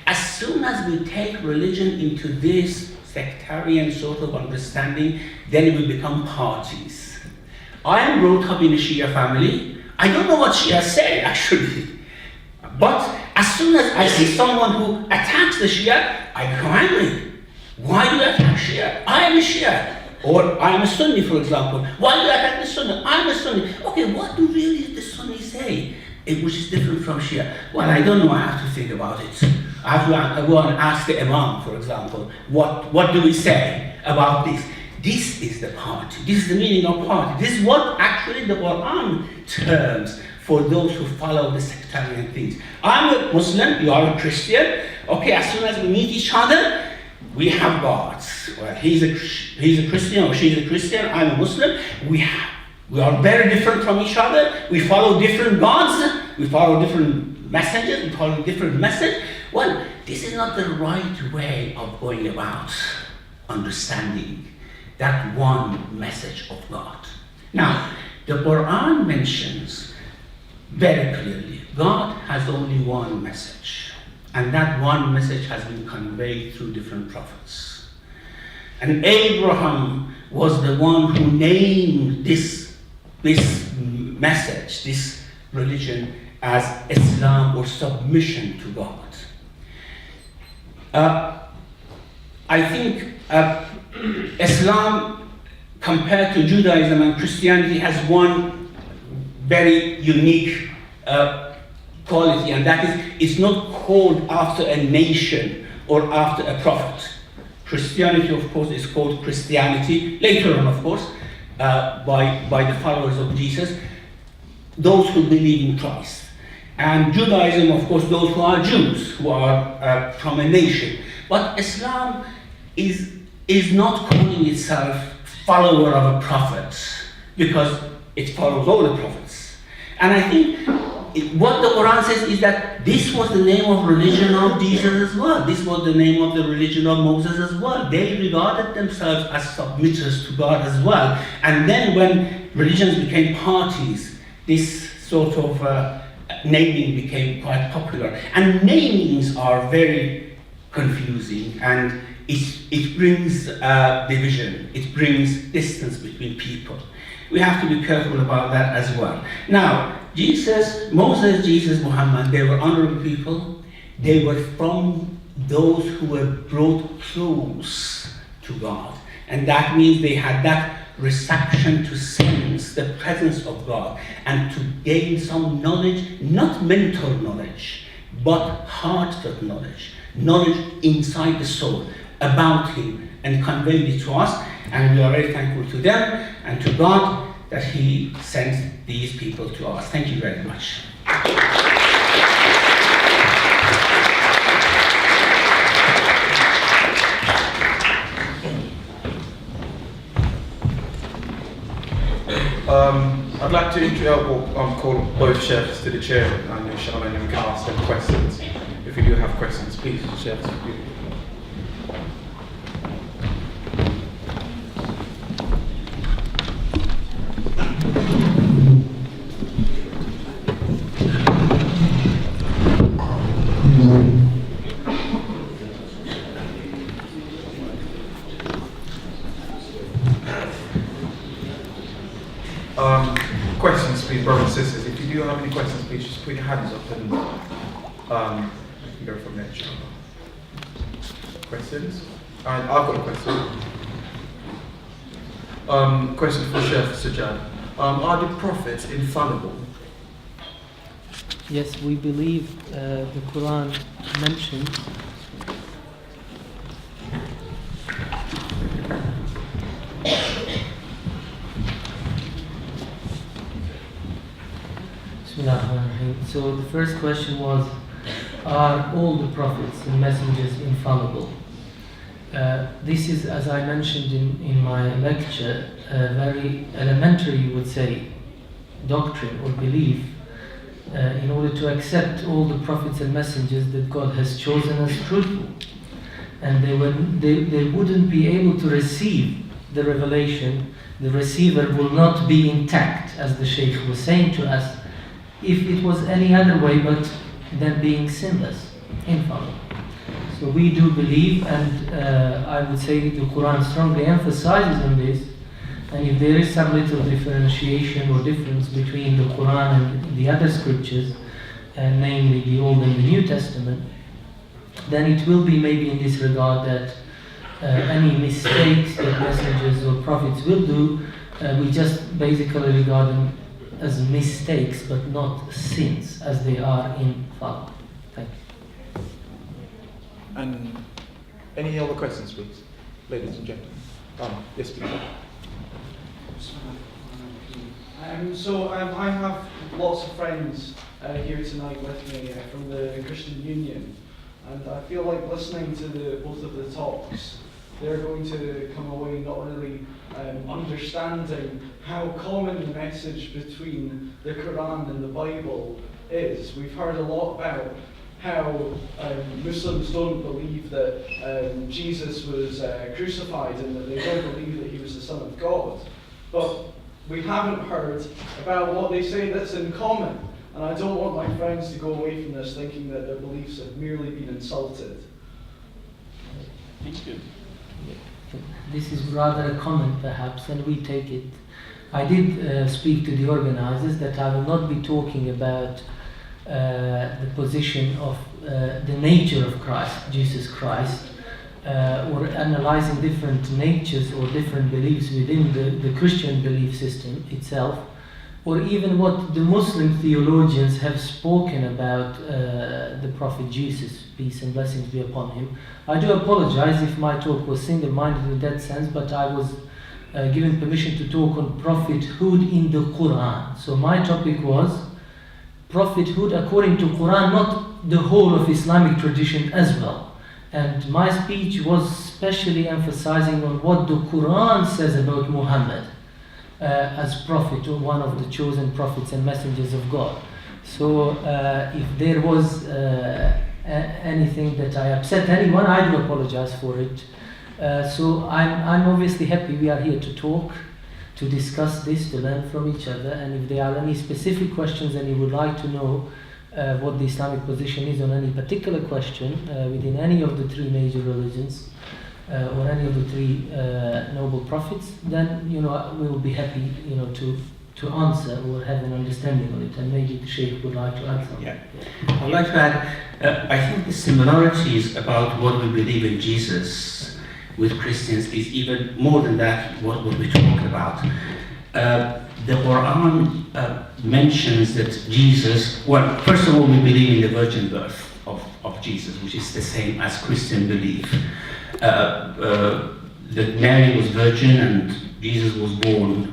As soon as we take religion into this sectarian sort of understanding, then it will become parties. I am brought up in a Shia family. I don't know what Shia say actually. But as soon as I see someone who attacks the Shia, I become angry. Why do you attack Shia? I am a Shia. Or I am a Sunni, for example. Why do you attack the Sunni? I am a Sunni. Okay, what do really the Sunni say? Which is different from Shia? Well, I don't know. I have to think about it. I have to go and ask the Imam, for example. What do we say about this? This is the party. This is the meaning of party. This is what actually the Quran terms for those who follow the sectarian things. I'm a Muslim, you are a Christian. Okay, as soon as we meet each other, we have gods. Well, he's a Christian or she's a Christian, I'm a Muslim. We are very different from each other. We follow different gods. We follow different messages. We follow different message. Well, this is not the right way of going about understanding that one message of God. Now, the Quran mentions very clearly, God has only one message. And that one message has been conveyed through different prophets. And Abraham was the one who named this message, this religion, as Islam or submission to God. I think Islam, compared to Judaism and Christianity, has one very unique quality, and that is it's not called after a nation or after a prophet. Christianity, of course, is called Christianity, later on, of course, by the followers of Jesus, those who believe in Christ. And Judaism, of course, those who are Jews, who are from a nation. But Islam is not calling itself follower of a prophet, because it follows all the prophets. And I think what the Quran says is that this was the name of religion of Jesus as well. This was the name of the religion of Moses as well. They regarded themselves as submitters to God as well. And then when religions became parties, this sort of naming became quite popular. And namings are very confusing, and it brings division. It brings distance between people. We have to be careful about that as well. Now, Moses, Jesus, Muhammad, they were honorable people. They were from those who were brought close to God. And that means they had that reception to sense the presence of God and to gain some knowledge, not mental knowledge, but heartfelt knowledge, knowledge inside the soul about Him, and conveyed it to us. And we are very thankful to them and to God that He sent these people to us. Thank you very much. I'd like to call both Sheikhs to the chair, and inshallah, and we can ask them questions. If you do have questions, please, Sheikhs. Questions, please, brothers and sisters. If you do have any questions, please just put your hands up and we can go from there, inshallah. Questions? And I've got a question. Question for Shaykh Sejad. Are the prophets infallible? Yes, we believe the Quran mentions So the first question was, are all the prophets and messengers infallible? This is, as I mentioned in my lecture, a very elementary, you would say, doctrine or belief in order to accept all the prophets and messengers that God has chosen as truthful. And they wouldn't be able to receive the revelation. The receiver will not be intact, as the Shaykh was saying to us, if it was any other way but them being sinless, infallible. So we do believe, and I would say the Quran strongly emphasizes on this, and if there is some little differentiation or difference between the Quran and the other scriptures, namely the Old and the New Testament, then it will be maybe in this regard that any mistakes that messengers or prophets will do, we just basically regard them as mistakes but not sins, as they are infallible. Thank you. And any other questions, please, ladies and gentlemen? Yes, please. I have lots of friends here tonight with me from the Christian Union, and I feel like listening to both of the talks, they're going to come away not really understanding how common the message between the Quran and the Bible is. We've heard a lot about how Muslims don't believe that Jesus was crucified and that they don't believe that he was the Son of God. But we haven't heard about what they say that's in common. And I don't want my friends to go away from this thinking that their beliefs have merely been insulted. Thank you. This is rather a comment perhaps, and we take it. I did speak to the organizers that I will not be talking about the position of the nature of Christ, Jesus Christ, or analyzing different natures or different beliefs within the Christian belief system itself, or even what the Muslim theologians have spoken about the Prophet Jesus, peace and blessings be upon him. I do apologize if my talk was single-minded in that sense, but I was given permission to talk on prophethood in the Quran. So my topic was prophethood according to Quran, not the whole of Islamic tradition as well. And my speech was specially emphasizing on what the Quran says about Mohammad as prophet, or one of the chosen prophets and messengers of God. So if there was anything that I upset anyone, I do apologize for it. So I'm obviously happy we are here to talk, to discuss this, to learn from each other, and if there are any specific questions and you would like to know what the Islamic position is on any particular question within any of the three major religions or any of the three noble prophets, then we will be happy to answer or have an understanding of it, and maybe the Shaykh would like to add something. Yeah, I would like to add, I think the similarities about what we believe in Jesus with Christians is even more than that, what we talked about. The Quran mentions that Jesus, well, first of all, we believe in the virgin birth of Jesus, which is the same as Christian belief. That Mary was virgin and Jesus was born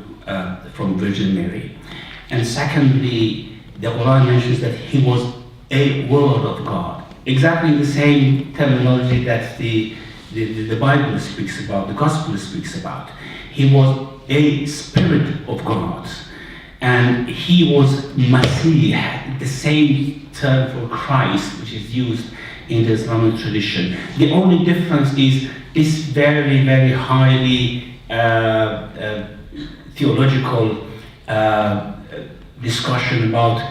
from Virgin Mary. And secondly, the Quran mentions that he was a word of God. Exactly the same terminology that the Bible speaks about, the Gospel speaks about. He was a spirit of God. And he was Masih, the same term for Christ, which is used in the Islamic tradition. The only difference is this very, very highly theological discussion about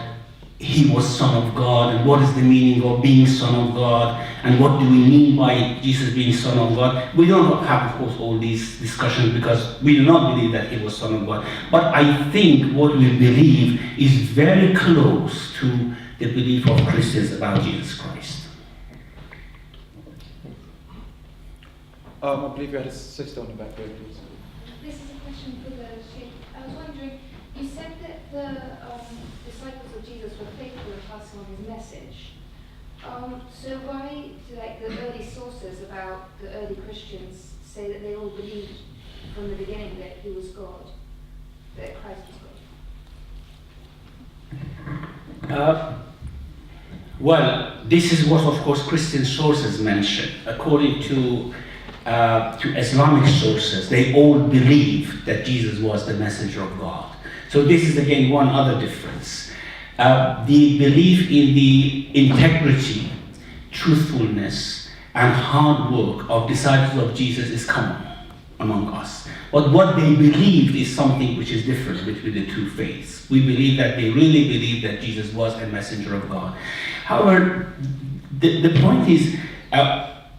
he was Son of God and what is the meaning of being Son of God and what do we mean by Jesus being Son of God. We don't have, of course, all these discussions because we do not believe that he was Son of God. But I think what we believe is very close to the belief of Christians about Jesus Christ. I believe you had a sister on the back there, please. This is a question for the Shaykh. I was wondering, you said that the disciples of Jesus were faithful in passing on his message. So why do the early sources about the early Christians say that they all believed from the beginning that he was God, that Christ was God? Well, this is what, of course, Christian sources mention. According to Islamic sources, they all believe that Jesus was the messenger of God. So this is again one other difference. The belief in the integrity, truthfulness, and hard work of disciples of Jesus is common among us. But what they believed is something which is different between the two faiths. We believe that they really believe that Jesus was a messenger of God. However, the point is,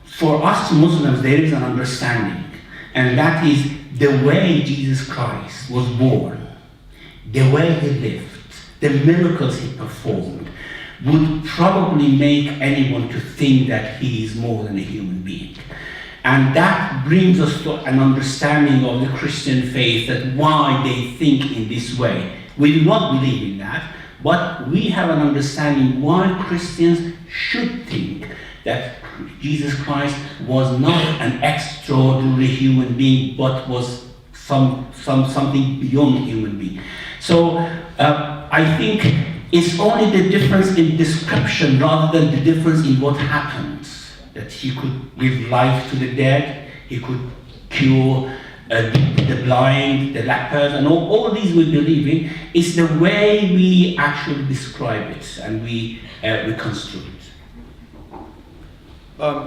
for us Muslims, there is an understanding, and that is the way Jesus Christ was born, the way he lived, the miracles he performed, would probably make anyone to think that he is more than a human being. And that brings us to an understanding of the Christian faith, that why they think in this way. We do not believe in that, but we have an understanding why Christians should think that Jesus Christ was not an extraordinary human being, but was something beyond human being. So I think it's only the difference in description rather than the difference in what happened. That he could give life to the dead, he could cure the blind, the lepers, and all these we believe in. It's the way we actually describe it and we reconstruct it.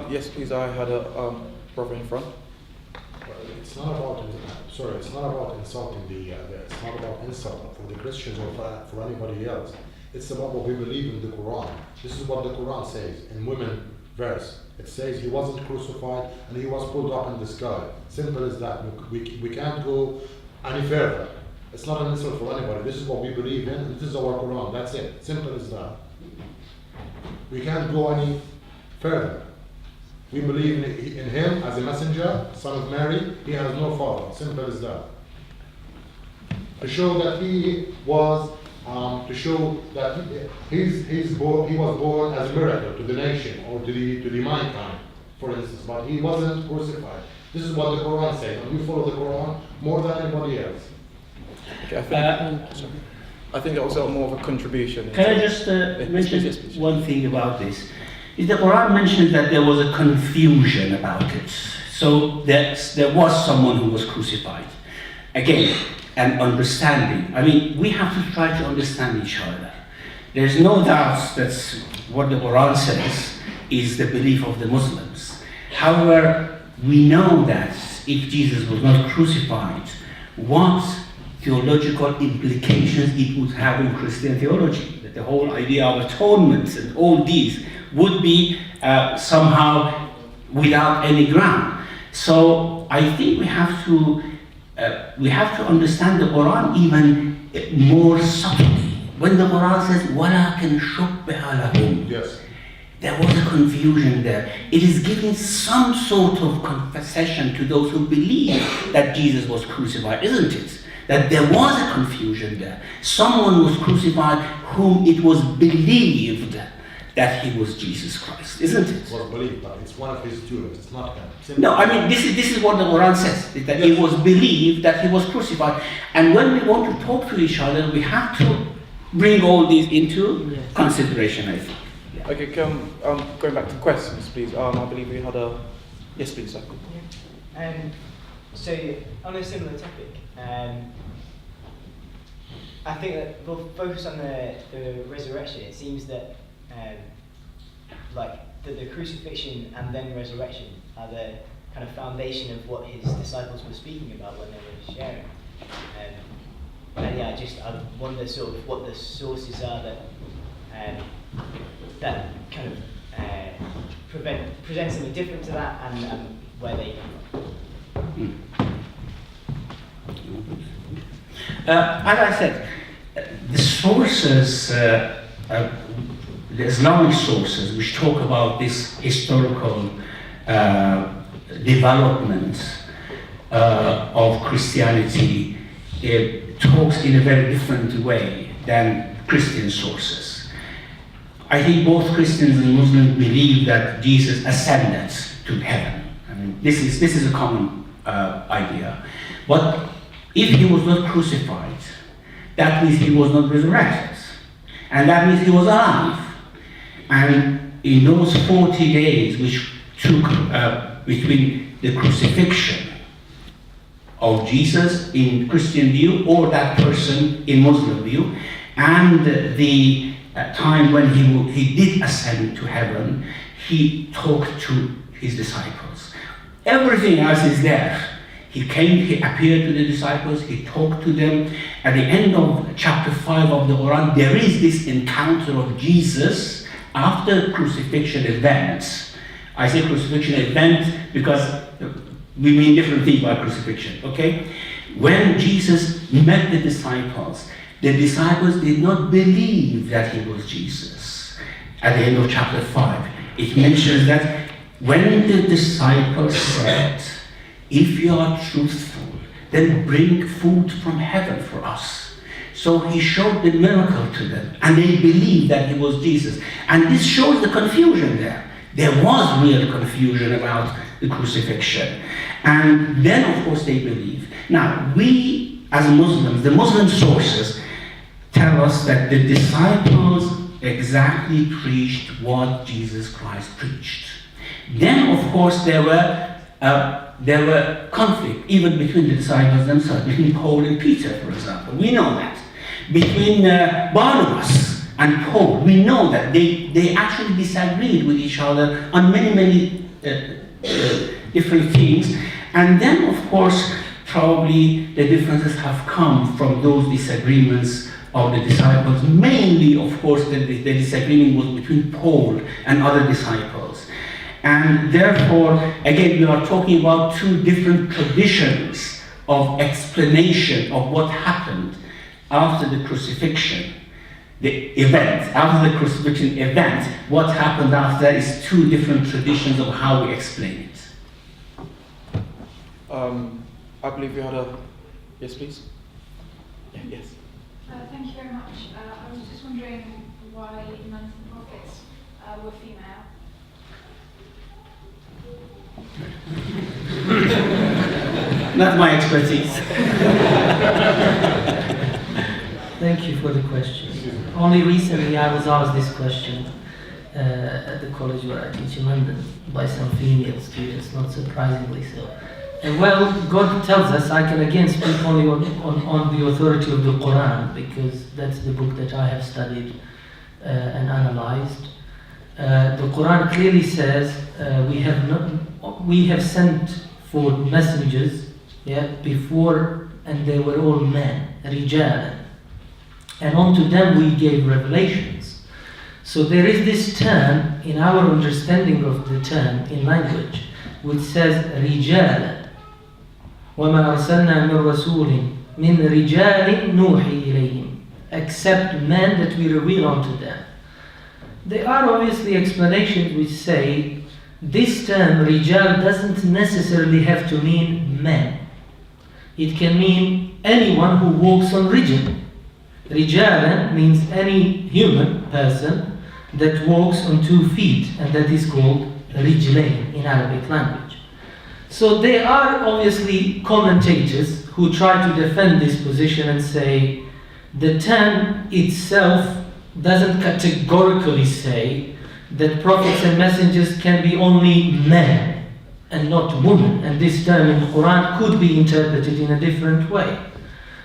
Yes, please. I had a brother in front. It's not about it's not about insulting it's not about insult for the Christians or for anybody else. It's about what we believe in the Quran. This is what the Quran says in women verse. It says he wasn't crucified and he was pulled up in the sky. Simple as that. We can't go any further. It's not an insult for anybody. This is what we believe in. This is our Quran. That's it. Simple as that. We can't go any further. We believe in him as a messenger, son of Mary. He has no father. Simple as that. To show that he was, he was born as a miracle to the nation or to the mankind, for instance. But he wasn't crucified. This is what the Quran says, and we follow the Quran more than anybody else. Okay, I think that was more of a contribution. Can I just mention please. one thing about this? Is the Quran mentions that there was a confusion about it. So there was someone who was crucified. Again, an understanding. I mean, we have to try to understand each other. There's no doubt that what the Quran says is the belief of the Muslims. However, we know that if Jesus was not crucified, what theological implications it would have in Christian theology. That the whole idea of atonement and all these would be somehow without any ground. So I think we have to understand the Quran even more subtly. When the Quran says, وَلَكِنْ شُبِّهَ لَهُمْ, Yes. there was a confusion there. It is giving some sort of confession to those who believe that Jesus was crucified, isn't it? That there was a confusion there. Someone was crucified whom it was believed that he was Jesus Christ, isn't it? It was believed, but it's one of his students. It's not him. No, I mean, this is what the Quran says, that it was believed that he was crucified. And when we want to talk to each other, we have to bring all these into consideration, I think. Yeah. Okay, going back to questions, please. I believe we had a... Yes, please, sir. So, on a similar topic, I think that we'll focus on the resurrection. It seems that the crucifixion and then resurrection are the kind of foundation of what his disciples were speaking about when they were sharing. And yeah, I wonder sort of what the sources are that kind of present something different to that, and where they come from. As I said, the sources, the Islamic sources, which talk about this historical development of Christianity, it talks in a very different way than Christian sources. I think both Christians and Muslims believe that Jesus ascended to heaven. I mean, this is a common idea. But if he was not crucified, that means he was not resurrected. And that means he was alive. And in those 40 days which took between the crucifixion of Jesus in Christian view, or that person in Muslim view, and the time when he did ascend to heaven, he talked to his disciples. Everything else is there. He came, he appeared to the disciples, he talked to them. At the end of chapter 5 of the Quran, there is this encounter of Jesus after crucifixion event. I say crucifixion event because we mean different things by crucifixion, okay? When Jesus met the disciples did not believe that he was Jesus. At the end of chapter 5, it mentions that when the disciples said, "If you are truthful, then bring food from heaven for us." So he showed the miracle to them, and they believed that he was Jesus. And this shows the confusion there. There was real confusion about the crucifixion. And then, of course, they believed. Now, we, as Muslims, the Muslim sources tell us that the disciples exactly preached what Jesus Christ preached. Then, of course, there were conflict even between the disciples themselves, between Paul and Peter, for example. We know that. Between Barnabas and Paul, we know that they actually disagreed with each other on many different things. And then, of course, probably the differences have come from those disagreements of the disciples. Mainly, of course, the disagreement was between Paul and other disciples. And therefore, again, we are talking about two different traditions of explanation of what happened after the crucifixion, the event. After the crucifixion event, what happened after is two different traditions of how we explain it. I believe we had a... Yes, please? Yeah, yes. Thank you very much. I was just wondering why none of the prophets were female. Not my expertise. Thank you for the question. Only recently I was asked this question at the college where I teach in London by some female students, not surprisingly so. And well, God tells us, I can again speak only on the authority of the Quran, because that's the book that I have studied and analyzed. The Quran clearly says we have sent forth messengers before, and they were all men, rijalan. And unto them we gave revelations. So there is this term in our understanding of the term in language, which says rijalan. وَمَا أَرْسَلْنَا مِنْ رَسُولٍ مِنْ رِجَالٍ نُوحِي إِلَيْهِمْ, except men that we reveal unto them. There are obviously explanations which say this term rijal doesn't necessarily have to mean men. It can mean anyone who walks on rijal. Rijalan means any human person that walks on 2 feet, and that is called rijlain in Arabic language. So there are obviously commentators who try to defend this position and say the term itself doesn't categorically say that prophets and messengers can be only men and not women, and this term in the Quran could be interpreted in a different way.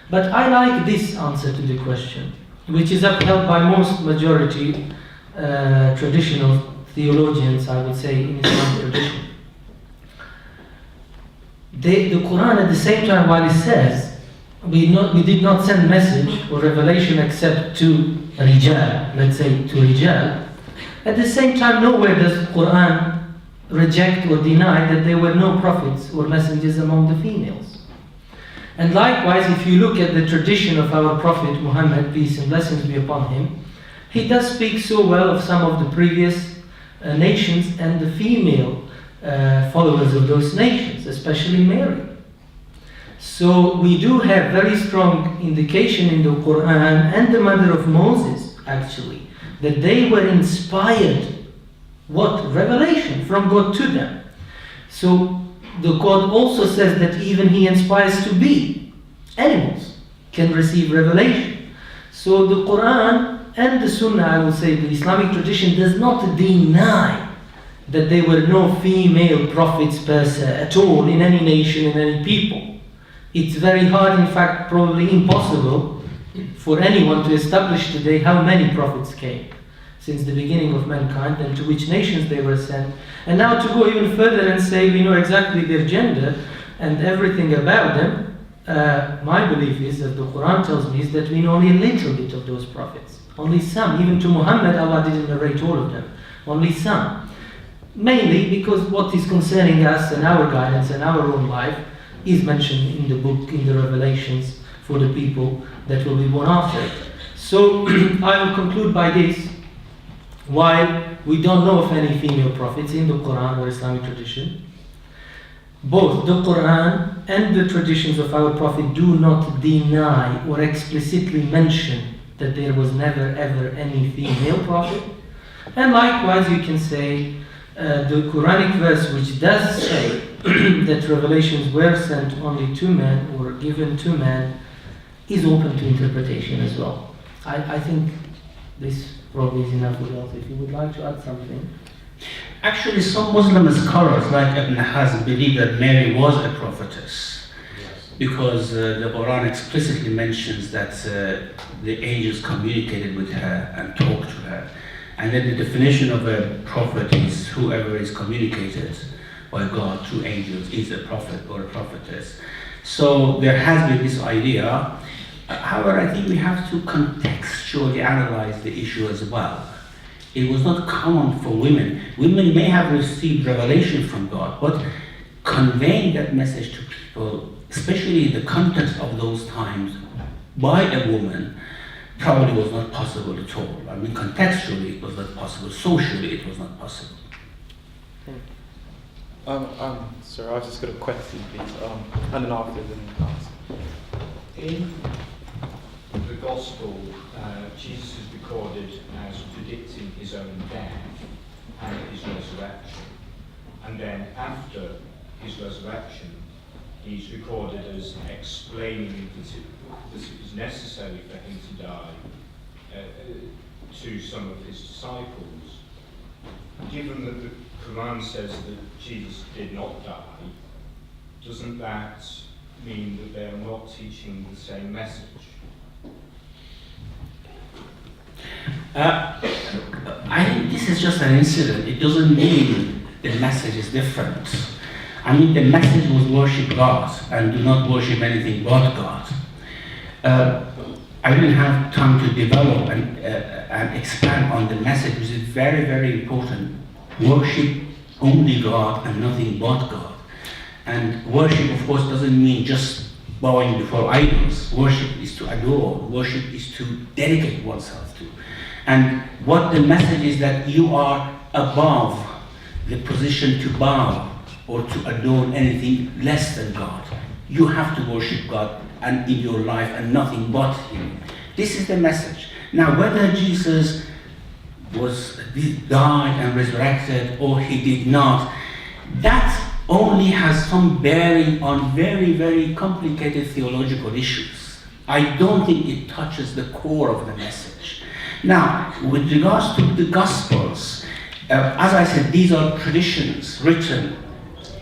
But I like this answer to the question, which is upheld by most majority traditional theologians, I would say, in Islamic tradition. The Quran at the same time, while it says we did not send message or revelation except to Rijal, let's say to Rijal, at the same time nowhere does the Quran reject or deny that there were no prophets or messengers among the females. And likewise, if you look at the tradition of our Prophet Muhammad, peace and blessings be upon him, he does speak so well of some of the previous nations and the female followers of those nations, especially Mary. So we do have very strong indication in the Quran and the mother of Moses, actually, that they were inspired, revelation from God to them. So the God also says that even He inspires to be. Animals can receive revelation. So the Quran and the Sunnah, I would say, the Islamic tradition does not deny that there were no female prophets per se at all in any nation, in any people. It's very hard, in fact, probably impossible for anyone to establish today how many prophets came since the beginning of mankind and to which nations they were sent. And now to go even further and say we know exactly their gender and everything about them, my belief is, that the Quran tells me, is that we know only a little bit of those prophets. Only some. Even to Muhammad, Allah didn't narrate all of them. Only some. Mainly because what is concerning us and our guidance and our own life is mentioned in the book, in the revelations for the people that will be born after it. So I will conclude by this. While we don't know of any female prophets in the Quran or Islamic tradition, both the Quran and the traditions of our Prophet do not deny or explicitly mention that there was never ever any female prophet. And likewise you can say the Quranic verse which does say that revelations were sent only to men or given to men is open to interpretation as well. I think this probably is enough for us. If you would like to add something. Actually, some Muslim scholars like Ibn Hazm believe that Mary was a prophetess, because the Quran explicitly mentions that the angels communicated with her and talked to her. And then the definition of a prophet is whoever is communicated by God through angels is a prophet or a prophetess. So there has been this idea. However, I think we have to contextually analyze the issue as well. It was not common for women. Women may have received revelation from God, but conveying that message to people, especially in the context of those times, by a woman, probably was not possible at all. I mean, contextually it was not possible. Socially it was not possible. Sir, I was just got a question, please. And then after, then answer. In the Gospel, Jesus is recorded as predicting his own death and his resurrection. And then after his resurrection, he's recorded as explaining that it was necessary for him to die to some of his disciples. Given that the Quran says that Jesus did not die, doesn't that mean that they are not teaching the same message? I think this is just an incident. It doesn't mean the message is different. I mean, the message was worship God and do not worship anything but God. I didn't have time to develop and expand on the message, which is very, very important. Worship only God and nothing but God. And worship, of course, doesn't mean just bowing before idols. Worship is to adore. Worship is to dedicate oneself to. And what the message is that you are above the position to bow or to adorn anything less than God. You have to worship God and in your life and nothing but Him. This is the message. Now, whether Jesus died and resurrected or He did not, that only has some bearing on very, very complicated theological issues. I don't think it touches the core of the message. Now, with regards to the Gospels, as I said, these are traditions written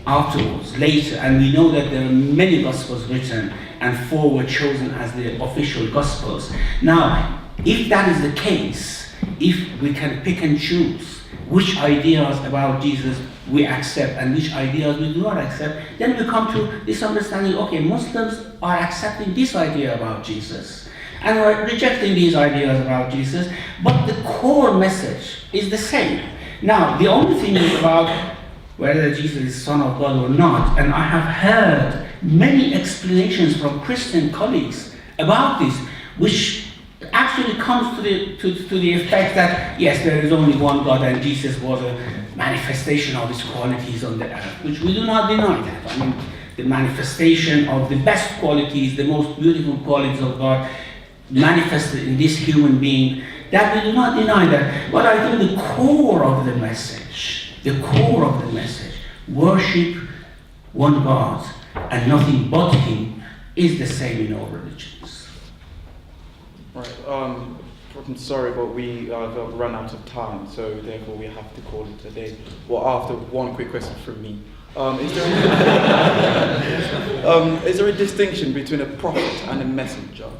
afterwards, later, and we know that there are many Gospels written and 4 were chosen as the official Gospels. Now, if that is the case, if we can pick and choose which ideas about Jesus we accept and which ideas we do not accept, then we come to this understanding, okay, Muslims are accepting this idea about Jesus and are rejecting these ideas about Jesus, but the core message is the same. Now, the only thing is about whether Jesus is Son of God or not, and I have heard many explanations from Christian colleagues about this, which actually comes to the effect that, yes, there is only one God and Jesus was a manifestation of His qualities on the earth, which we do not deny that. I mean, the manifestation of the best qualities, the most beautiful qualities of God manifested in this human being, that we do not deny that. But I think the core of the message, worship one God and nothing but Him, is the same in all religions. Right. I'm sorry, but we have run out of time, so therefore we have to call it a day. Well, after one quick question from me. Is there a distinction between a prophet and a messenger?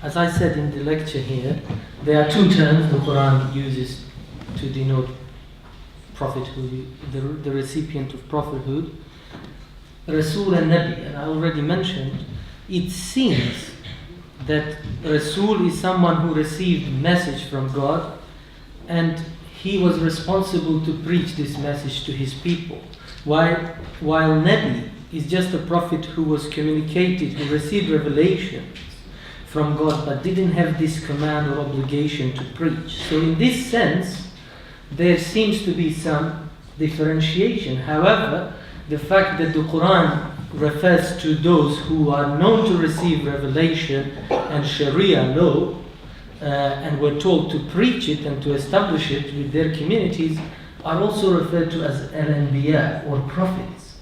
As I said in the lecture here, there are 2 terms the Quran uses to denote prophethood, the recipient of prophethood, Rasul and Nabi. And I already mentioned, it seems that Rasul is someone who received message from God and he was responsible to preach this message to his people, while Nabi is just a prophet who was communicated, who received revelations from God but didn't have this command or obligation to preach. So in this sense, there seems to be some differentiation. However, the fact that the Quran refers to those who are known to receive revelation and Sharia law and were told to preach it and to establish it with their communities are also referred to as al-anbiya or prophets,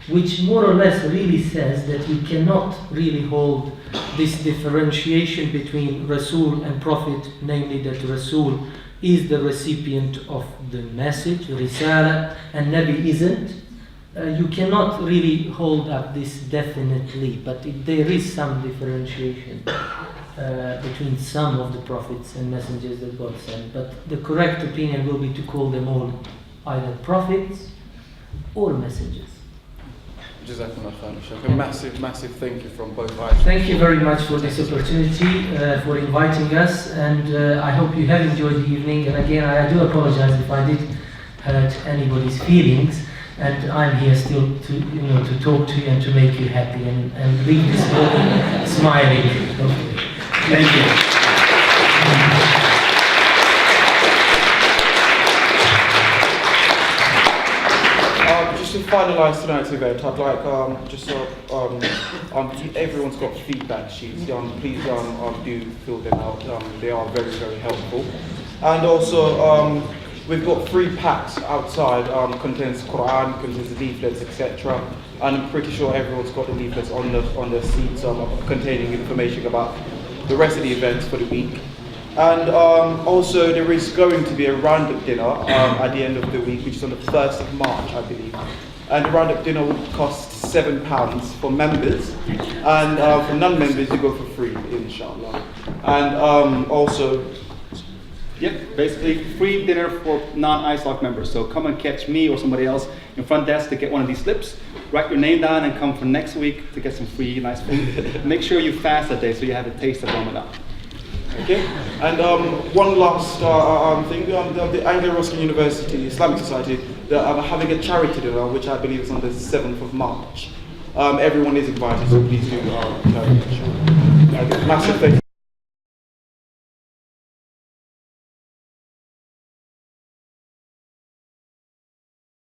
which more or less really says that we cannot really hold this differentiation between Rasul and Prophet, namely that Rasul is the recipient of the message, Risala, and Nabi isn't. You cannot really hold up this definitely, but there is some differentiation between some of the prophets and messengers that God sent. But the correct opinion will be to call them all either prophets or messengers. A massive thank you from both sides. Thank you very much for this opportunity, for inviting us, and I hope you have enjoyed the evening. And again, I do apologize if I did hurt anybody's feelings, and I'm here still to talk to you and to make you happy and leave this morning smiling. Thank you. Just to finalise tonight's event, I'd like everyone's got feedback sheets. Please do fill them out. They are very, very helpful. And also, we've got 3 packs outside. Contains Quran, contains leaflets, etc. And I'm pretty sure everyone's got the leaflets on the seats, containing information about the rest of the events for the week. And also there is going to be a roundup dinner at the end of the week, which is on the 1st of March, I believe. And the roundup dinner will cost £7 for members, and for non-members you go for free, inshallah. And also, basically free dinner for non-ISLOC members. So come and catch me or somebody else in front desk to get one of these slips. Write your name down and come for next week to get some free nice food. Make sure you fast that day so you have a taste of Ramadan. Okay, and one last thing, the Anglo-Ruskin University Islamic Society, they're having a charity dinner, which I believe is on the 7th of March. Everyone is invited, so please do come. Massive thank you.